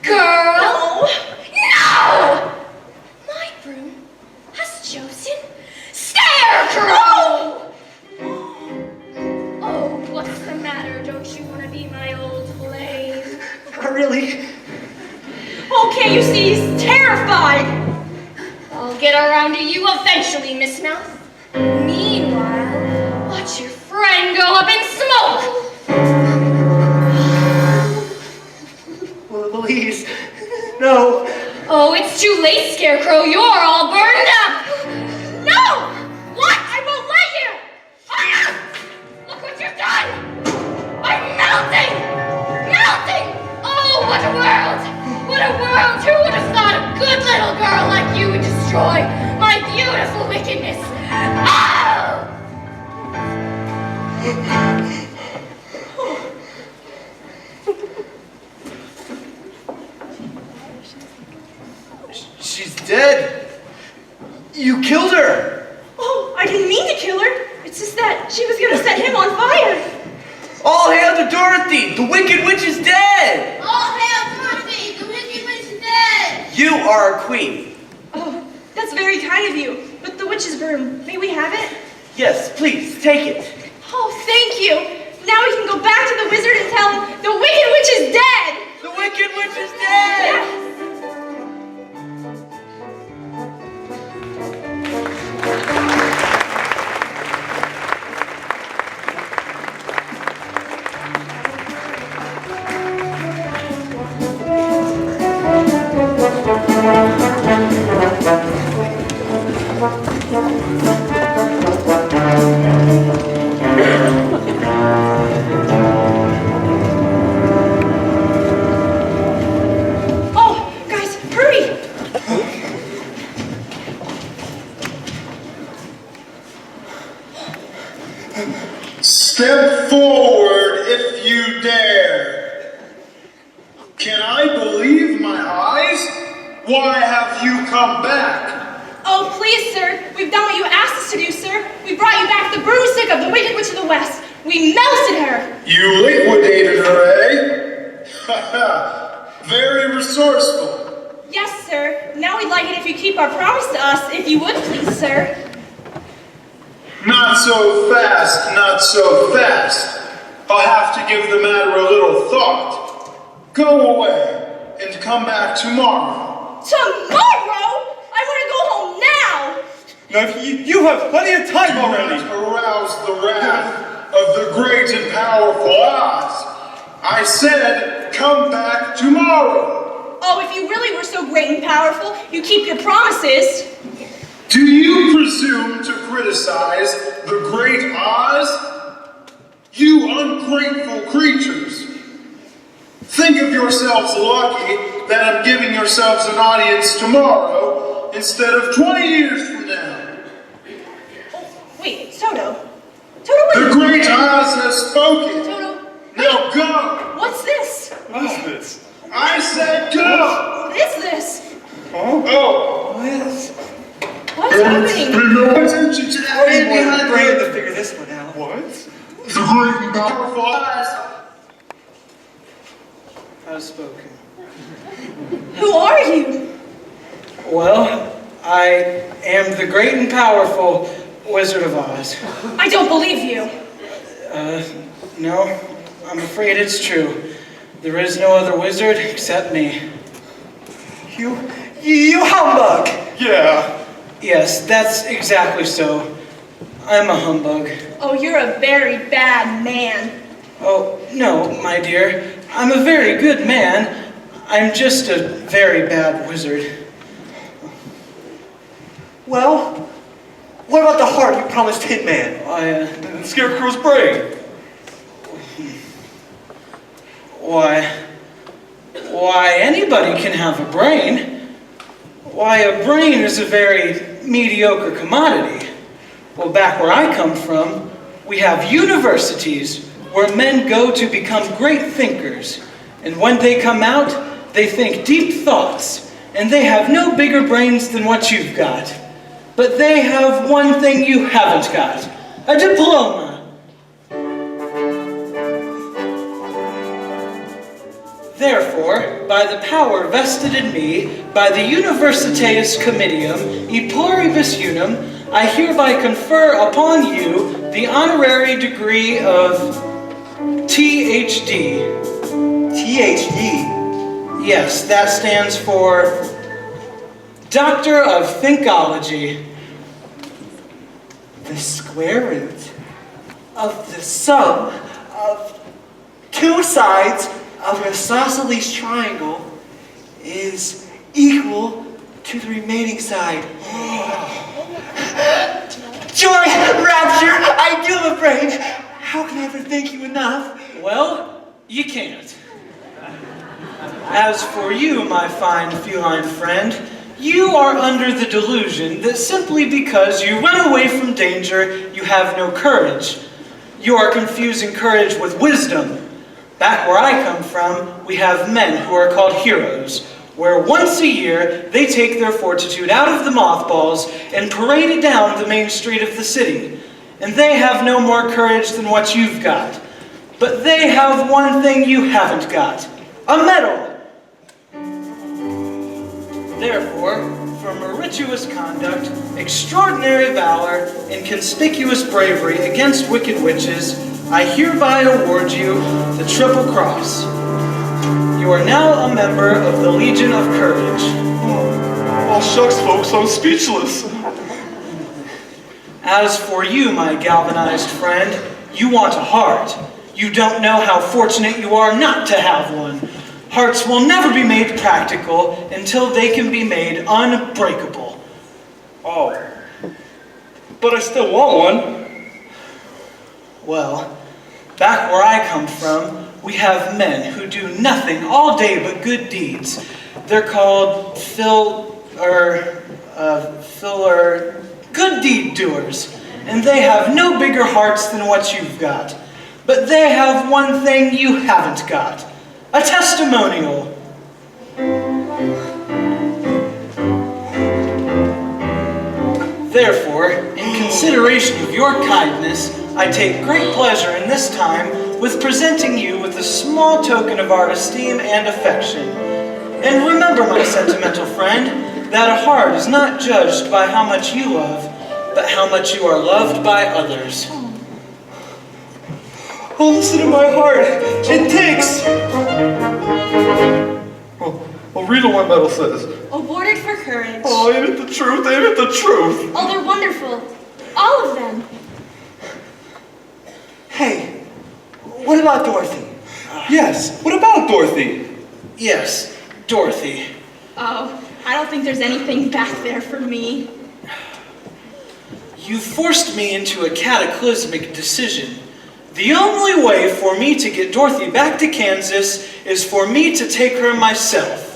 Girl? No! My broom has chosen Scarecrow! Oh, what's the matter? Don't you want to be my old flame?
Not really.
Oh, can't you see he's terrified?
I'll get around to you eventually, Miss Mouth. Meanwhile, watch your friend go up in smoke!
Please. No.
Oh, it's too late, Scarecrow. You're all burned up! No! What? I won't let you! Ah! Look what you've done! I'm melting! Melting! Oh, what a world! What a world! Who would have thought a good little girl like you would destroy my beautiful wickedness? Oh!
She's dead. You killed her.
Oh, I didn't mean to kill her. It's just that she was gonna set him on fire.
All hail to Dorothy. The Wicked Witch is dead.
All hail Dorothy, the wicked witch is dead!
You are our queen.
Oh, that's very kind of you. But the witch's broom, may we have it?
Yes, please, take it.
Oh, thank you. Now we can go back to the wizard and tell him the Wicked Witch is dead.
The Wicked Witch is dead.
Oh, guys, hurry.
Step forward if you dare. Can I believe my eyes? Why have you come back?
Oh, please, sir. We've done what you asked us to do, sir. We brought you back the broomstick of the Wicked Witch of the West. We melted her.
You liquidated her, eh? Very resourceful.
Yes, sir. Now we'd like it if you keep our promise to us, if you would, please, sir.
Not so fast, not so fast. I'll have to give the matter a little thought. Go away and come back tomorrow.
Tomorrow? I want to go home now.
Now, you have plenty of time already.
Arouse the wrath of the great and powerful Oz. I said, come back tomorrow.
Oh, if you really were so great and powerful, you keep your promises.
Do you presume to criticize the great Oz? You ungrateful creatures. Think of yourselves lucky that I'm giving yourselves an audience tomorrow instead of 20 years from now.
Oh, wait, Toto. Toto,
The
wait.
great Oz has spoken.
Toto,
Now go.
what's this?
What is this?
I said go.
What is this?
Huh?
Go.
What's happening?
Pay no attention to that man behind
Brain
the
to figure this one out.
What?
great and powerful Oz.
I've spoken.
Who are you?
Well, I am the great and powerful Wizard of Oz.
I don't believe you.
No, I'm afraid it's true. There is no other wizard except me.
You humbug!
Yeah.
Yes, that's exactly so. I'm a humbug.
Oh, you're a very bad man.
Oh, no, my dear. I'm a very good man. I'm just a very bad wizard.
Well, what about the heart you promised Tin Man?
And Scarecrow's brain.
Why, anybody can have a brain. Why, a brain is a very mediocre commodity. Well, back where I come from, we have universities where men go to become great thinkers. And when they come out, they think deep thoughts. And they have no bigger brains than what you've got. But they have one thing you haven't got. A diploma. Therefore, by the power vested in me by the Universitas Comitium e Pluribus Unum, I hereby confer upon you the honorary degree of THD.
THD?
Yes, that stands for Doctor of Thinkology.
The square root of the sum of two sides of an isosceles triangle is equal to the remaining side. Joy, rapture, I do have a brain. How can I ever thank you enough?
Well, you can't. As for you, my fine feline friend, you are under the delusion that simply because you run away from danger, you have no courage. You are confusing courage with wisdom. Back where I come from, we have men who are called heroes, where once a year they take their fortitude out of the mothballs and parade it down the main street of the city. And they have no more courage than what you've got. But they have one thing you haven't got, a medal. Therefore, for meretricious conduct, extraordinary valor, and conspicuous bravery against wicked witches, I hereby award you the Triple Cross. You are now a member of the Legion of Courage.
Oh, shucks, folks, I'm speechless.
As for you, my galvanized friend, you want a heart. You don't know how fortunate you are not to have one. Hearts will never be made practical until they can be made unbreakable.
Oh, but I still want one.
Well, back where I come from, we have men who do nothing all day but good deeds. They're called good deed doers, and they have no bigger hearts than what you've got. But they have one thing you haven't got, a testimonial. Therefore, in consideration of your kindness, I take great pleasure in this time with presenting you with a small token of our esteem and affection. And remember, my sentimental friend, that a heart is not judged by how much you love, but how much you are loved by others.
Oh, listen to my heart. It ticks.
Well, read what my medal says.
Awarded for courage.
Oh, ain't it the truth? Ain't it the truth?
Oh, they're wonderful. All of them.
Hey, what about Dorothy?
Yes, what about Dorothy?
Yes, Dorothy.
Oh, I don't think there's anything back there for me.
You forced me into a cataclysmic decision. The only way for me to get Dorothy back to Kansas is for me to take her myself.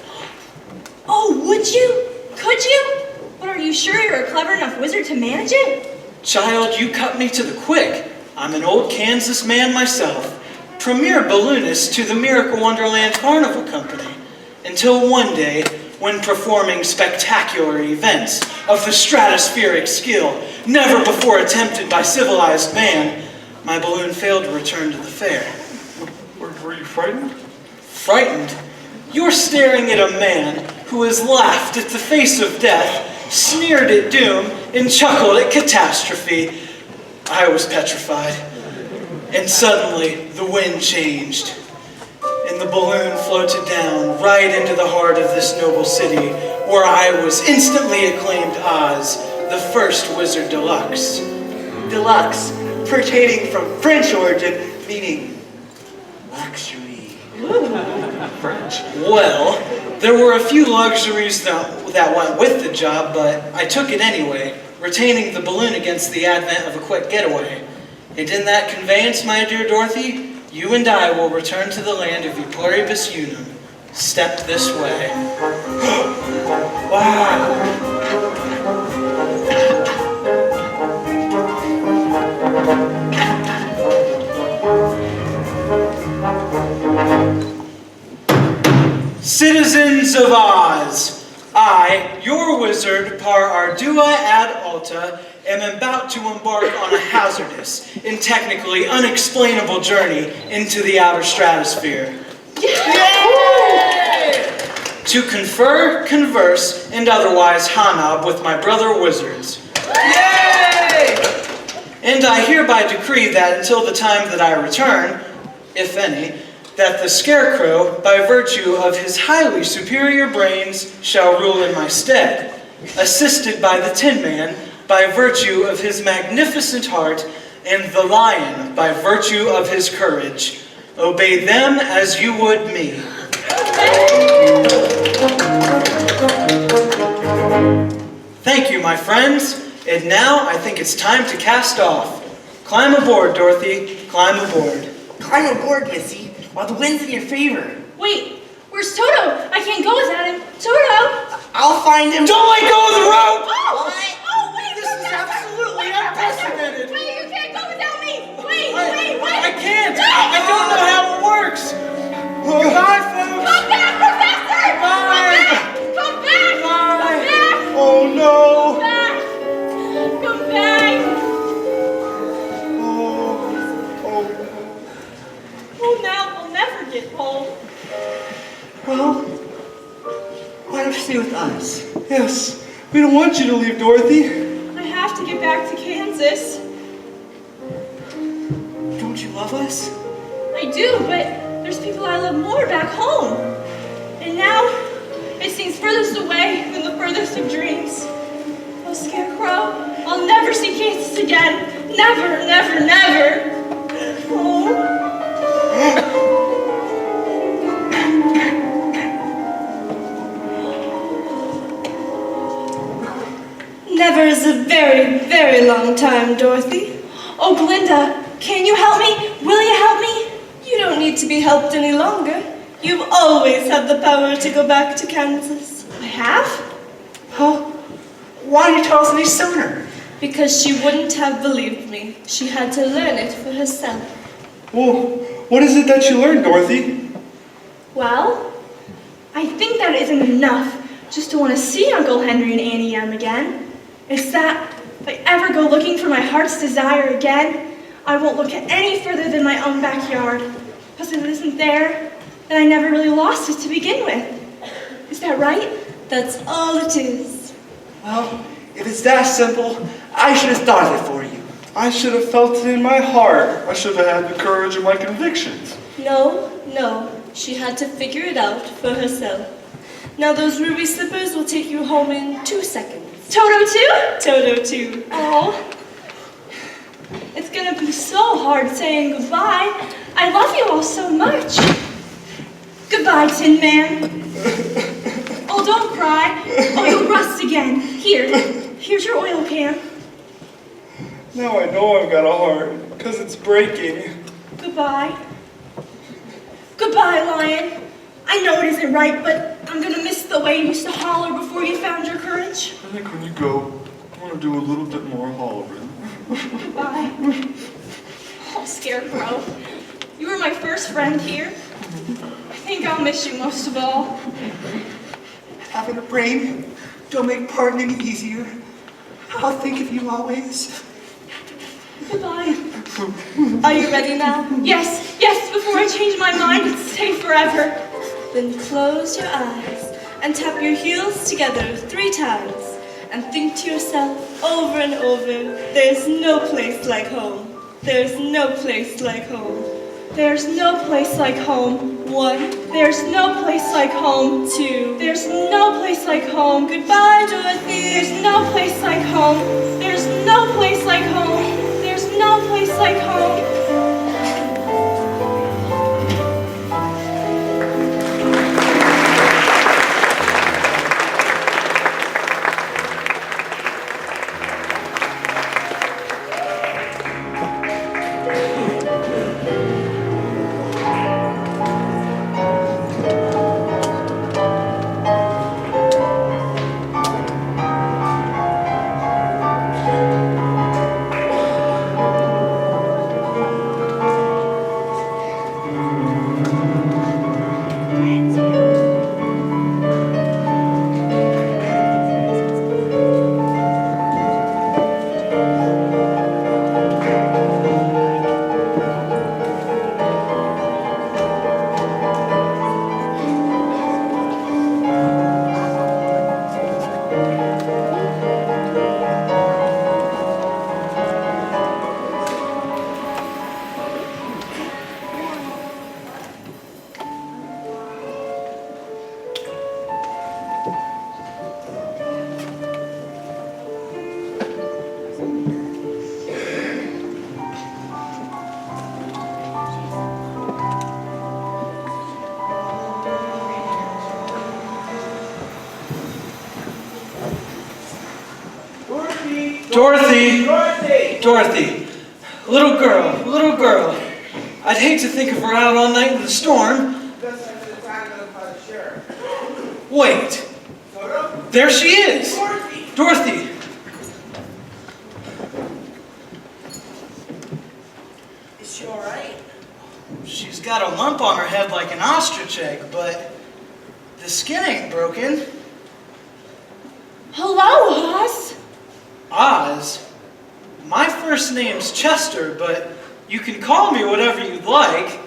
Oh, would you? Could you? But are you sure you're a clever enough wizard to manage it?
Child, you cut me to the quick. I'm an old Kansas man myself, premier balloonist to the Miracle Wonderland Carnival Company, until one day, when performing spectacular events of the stratospheric skill never before attempted by civilized man, my balloon failed to return to the fair.
Were you frightened?
Frightened? You're staring at a man who has laughed at the face of death, sneered at doom, and chuckled at catastrophe. I was petrified. And suddenly, the wind changed, and the balloon floated down right into the heart of this noble city, where I was instantly acclaimed Oz, the first Wizard Deluxe.
Deluxe, pertaining from French origin, meaning luxury.
French. Well, there were a few luxuries that went with the job, but I took it anyway, retaining the balloon against the advent of a quick getaway. And in that conveyance, my dear Dorothy, you and I will return to the land of E pluribus unum. Step this way. Wow. Citizens of Oz, I, your wizard, par ardua ad alta, am about to embark on a hazardous and technically unexplainable journey into the outer stratosphere. Yay! To confer, converse, and otherwise hobnob with my brother wizards. Yay! And I hereby decree that until the time that I return, if any, that the Scarecrow, by virtue of his highly superior brains, shall rule in my stead, assisted by the Tin Man, by virtue of his magnificent heart, and the Lion, by virtue of his courage. Obey them as you would me. Thank you, my friends. And now I think it's time to cast off. Climb aboard, Dorothy. Climb aboard.
Climb aboard, Missy, while the wind's in your favor.
Wait, where's Toto? I can't go without him. Toto!
I'll find him.
Don't let go of the rope!
Oh, wait,
This is absolutely unprecedented.
Wait, you can't go without me. Wait.
I can't. I don't know how it works. Goodbye, folks.
Come back, Professor! Come back!
Oh no!
Come back! Oh, now we'll never get home.
Well, why don't you stay with us?
Yes, we don't want you to leave, Dorothy.
I have to get back to Kansas.
Don't you love us?
I do, but there's people I love more back home. And now, it seems furthest away than the furthest of dreams. Oh, Scarecrow, I'll never see Kansas again. Never, never, never. Oh.
Never is a very, very long time, Dorothy.
Oh, Glinda, can you help me? Will you help me?
You don't need to be helped any longer. You've always had the power to go back to Kansas.
I have?
Huh? Why didn't you tell us any sooner?
Because she wouldn't have believed me. She had to learn it for herself.
Well, what is it that you learned, Dorothy?
Well, I think that isn't enough just to want to see Uncle Henry and Auntie Em again. It's that if I ever go looking for my heart's desire again, I won't look any further than my own backyard. Because if it isn't there, then I never really lost it to begin with. Is that right?
That's all it is.
Well, if it's that simple, I should have thought of it for you.
I should have felt it in my heart. I should have had the courage of my convictions.
No. She had to figure it out for herself. Now those ruby slippers will take you home in 2 seconds.
Toto too?
Toto too.
Oh. It's gonna be so hard saying goodbye. I love you all so much. Goodbye, Tin Man. Oh, don't cry. Oh, you'll rust again. Here's your oil can.
Now I know I've got a heart, because it's breaking.
Goodbye. Goodbye, Lion. I know it isn't right, but I'm gonna miss the way you used to holler before you found your courage.
I think when you go, I want to do a little bit more hollering.
Goodbye. Oh, Scarecrow. You were my first friend here. I think I'll miss you most of all.
Having a brain don't make parting any easier. I'll think of you always.
Goodbye.
Are you ready now?
Yes, before I change my mind and stay forever.
Then close your eyes and tap your heels together 3 times and think to yourself over and over, there's no place like home. There's no place like home.
There's no place like home.
1.
There's no place like home.
2.
There's no place like home.
Goodbye, Dorothy.
There's no place like home. There's no place like home. There's no place like home.
Dorothy! Dorothy! Little girl. I'd hate to think of her out all night in the storm. Wait! There she is! Dorothy!
Is she alright?
She's got a lump on her head like an ostrich egg, but the skin ain't broken.
Hello, Oz.
Oz? My first name's Chester, but you can call me whatever you'd like.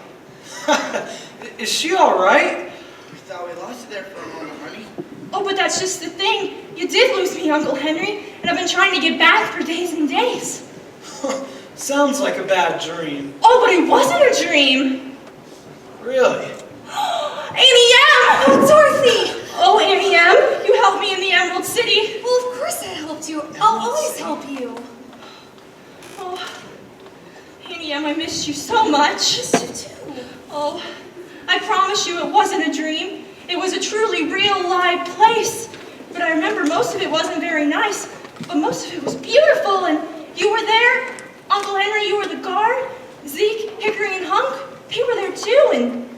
Is she all right?
We thought we lost you there for a moment, honey.
Oh, but that's just the thing. You did lose me, Uncle Henry, and I've been trying to get back for days and days.
Sounds like a bad dream.
Oh, but it wasn't a dream.
Really?
Annie M!
Oh, Dorothy!
Oh, Annie M, you helped me in the Emerald City.
Well, of course I helped you. I'll always help you.
Oh, Annie M, I missed you so much.
I missed you too.
Oh, I promise you it wasn't a dream. It was a truly real live place. But I remember most of it wasn't very nice, but most of it was beautiful, and you were there. Uncle Henry, you were the guard. Zeke, Hickory, and Hunk, they were there too, and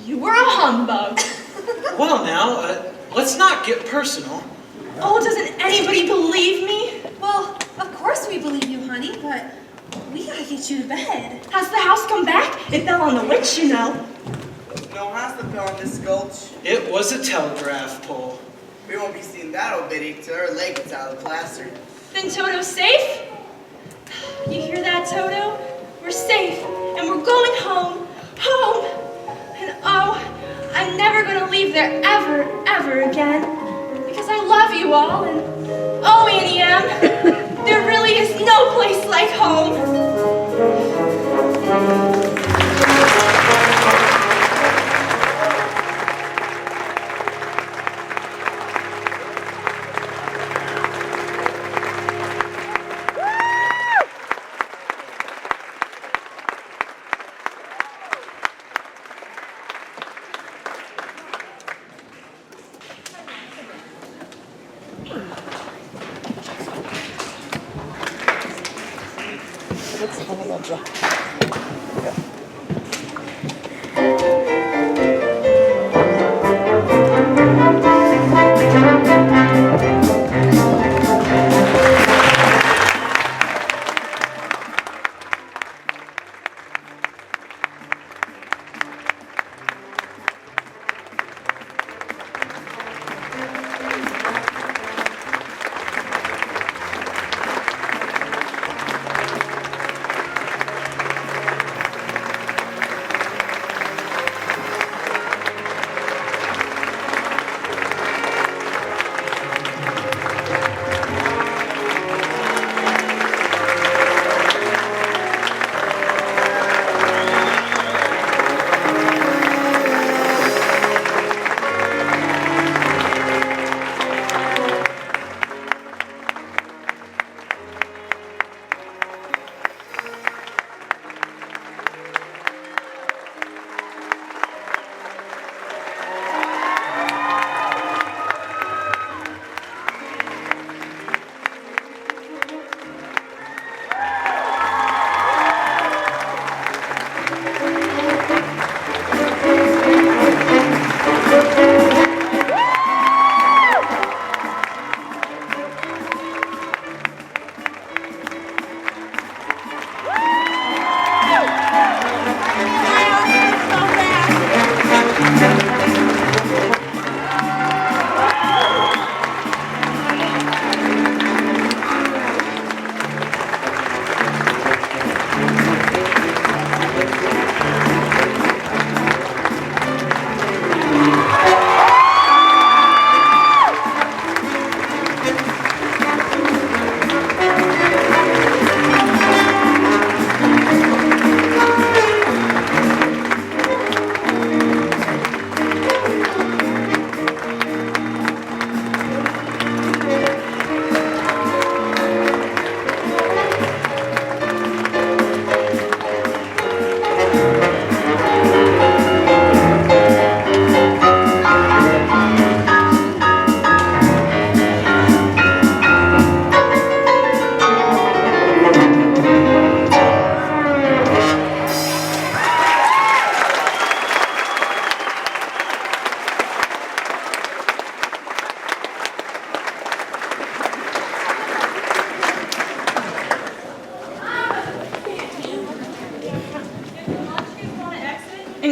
you were a humbug.
Well now, let's not get personal.
Oh, doesn't anybody believe me?
Well, of course we believe you, honey, but we gotta get you to bed.
Has the house come back? It fell on the witch, you know.
No house that fell in this gulch.
It was a telegraph pole.
We won't be seeing that old biddy till her leg gets out of the plaster.
Then Toto's safe? You hear that, Toto? We're safe, and we're going home. Home! And oh, I'm never gonna leave there ever again. Because I love you all, and oh, Annie M, there really is no place like home.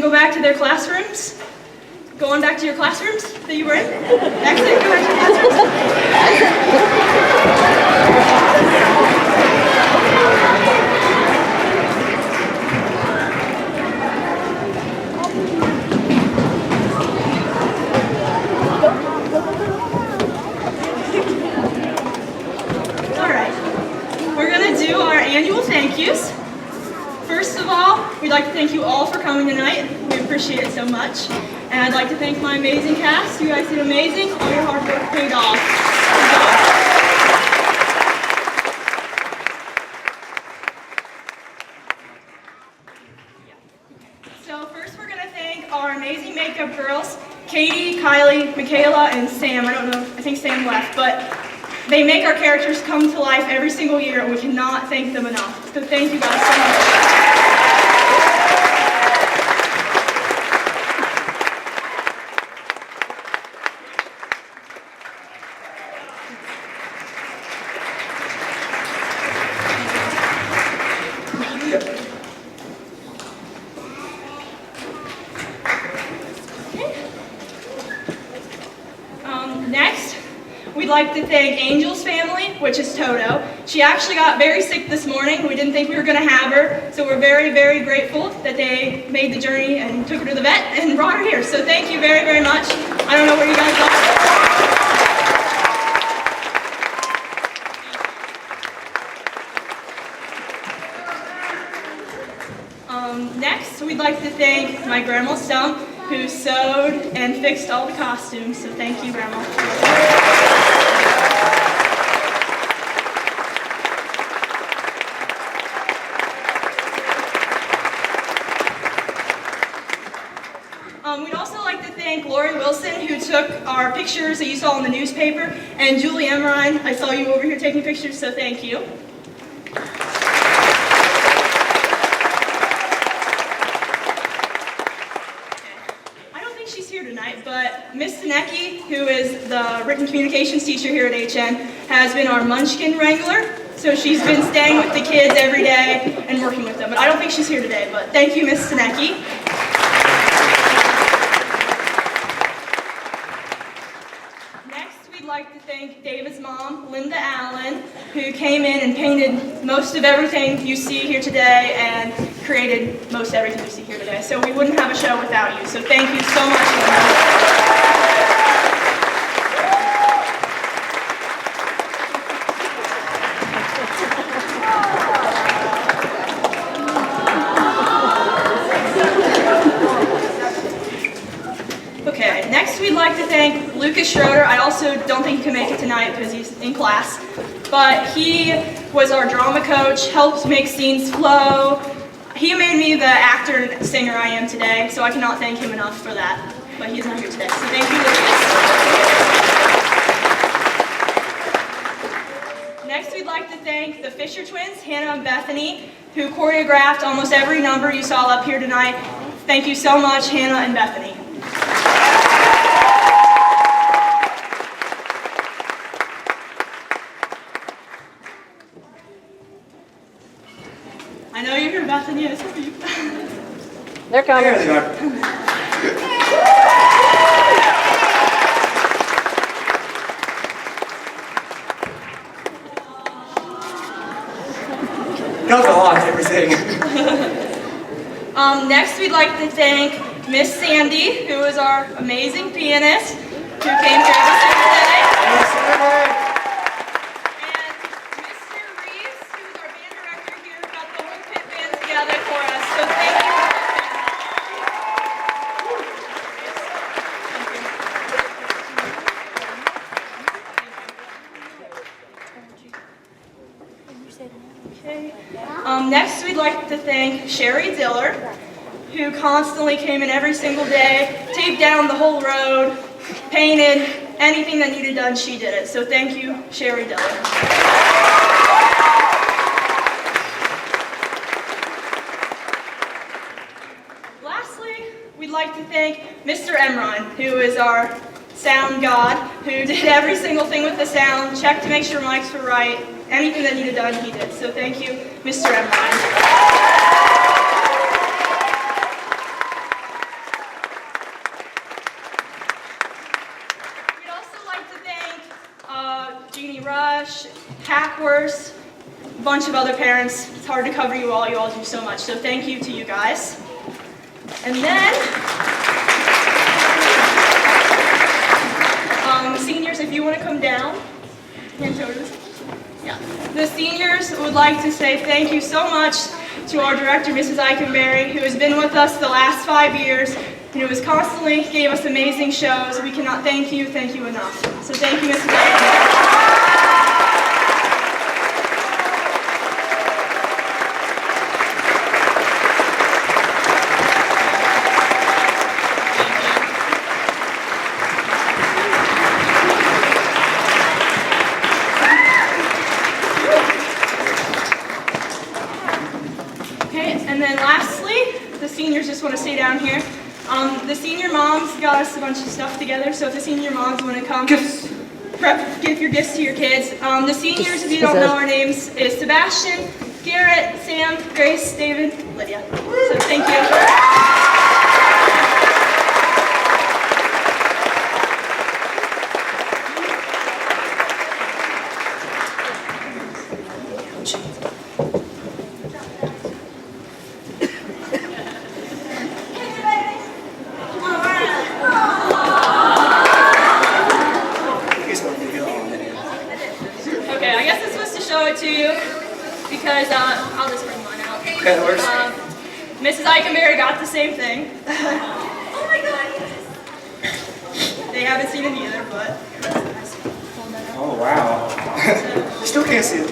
go back to their classrooms. Go on back to your classrooms that you were in. Exit, go back to your All right, we're gonna do our annual thank yous. First of all, we'd like to thank you all for coming tonight. We appreciate it so much. And I'd like to thank my amazing cast. You guys did amazing. All your hard work paid off. Good job. So first we're going to thank our amazing makeup girls, Katie, Kylie, Michaela, and Sam. I don't know, I think Sam left, but they make our characters come to life every single year, and we cannot thank them enough. So thank you guys so much. Next, we'd like to thank Angel's family, which is Toto. She actually got very sick this morning. We didn't think we were going to have her, so we're very, very grateful that they made the journey and took her to the vet and brought her here. So thank you very, very much. I don't know where you guys are. Next, we'd like to thank my Grandma Stump, who sewed and fixed all the costumes, so thank you, Grandma. We'd also like to thank Lori Wilson, who took our pictures that you saw in the newspaper, and Julie Emerine, I saw you over here taking pictures, so thank you. But Miss Sinecki, who is the written communications teacher here at HN, has been our Munchkin Wrangler. So she's been staying with the kids every day and working with them. But I don't think she's here today, but thank you, Miss Sinecki. Next, we'd like to thank David's mom, Linda Allen, who came in and painted most of everything you see here today and created most everything you see here today. So we wouldn't have a show without you. So thank you so much, Linda. Okay, next we'd like to thank Lucas Schroeder. I also don't think he can make it tonight because he's in class, but he was our drama coach, helped make scenes flow. He made me the actor and singer I am today, so I cannot thank him enough for that, but he's not here today, so thank you, Lucas. Next we'd like to thank the Fisher twins, Hannah and Bethany, who choreographed almost every number you saw up here tonight. Thank you so much, Hannah and Bethany. I know you're here, Bethany. I saw you.
They're coming.
There they are. Don't go on, everything.
Next, we'd like to thank Miss Sandy, who is our amazing pianist, who came here every single day. And Mr. Reeves, who is our band director here, who got the whole pit band together for us. So thank you. Okay. Next, we'd like to thank Sherry Diller, who constantly came in every single day, taped down the whole road, painted, anything that needed done, she did it. So thank you, Sherry Diller. Lastly, we'd like to thank Mr. Emerine, who is our sound god, who did every single thing with the sound, checked to make sure mics were right, anything that needed done, he did. So thank you, Mr. Emerine. backwards, a bunch of other parents. It's hard to cover you all do so much. So thank you to you guys. And then, seniors, if you want to come down, yeah. The seniors would like to say thank you so much to our director, Mrs. Eikenberry, who has been with us the last 5 years, and who has constantly gave us amazing shows. We cannot thank you enough. So thank you, Mrs. Eikenberry. And then lastly, the seniors just want to stay down here. The senior moms got us a bunch of stuff together, so if the senior moms want to come,
Gifts.
Give your gifts to your kids. The seniors, if you don't know our names, is Sebastian, Garrett, Sam, Grace, David, Lydia. So thank you. Okay, I guess I'm supposed to show it to you because I'll just bring mine out.
Okay, that works.
Mrs. Eikenberry got the same thing.
Oh my God, yes.
They haven't seen it either, but.
Oh, wow. Still can't see it.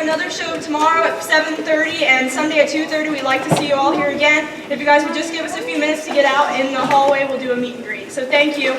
Another show tomorrow at 7:30 and Sunday at 2:30. We'd like to see you all here again. If you guys would just give us a few minutes to get out in the hallway, we'll do a meet and greet. So thank you.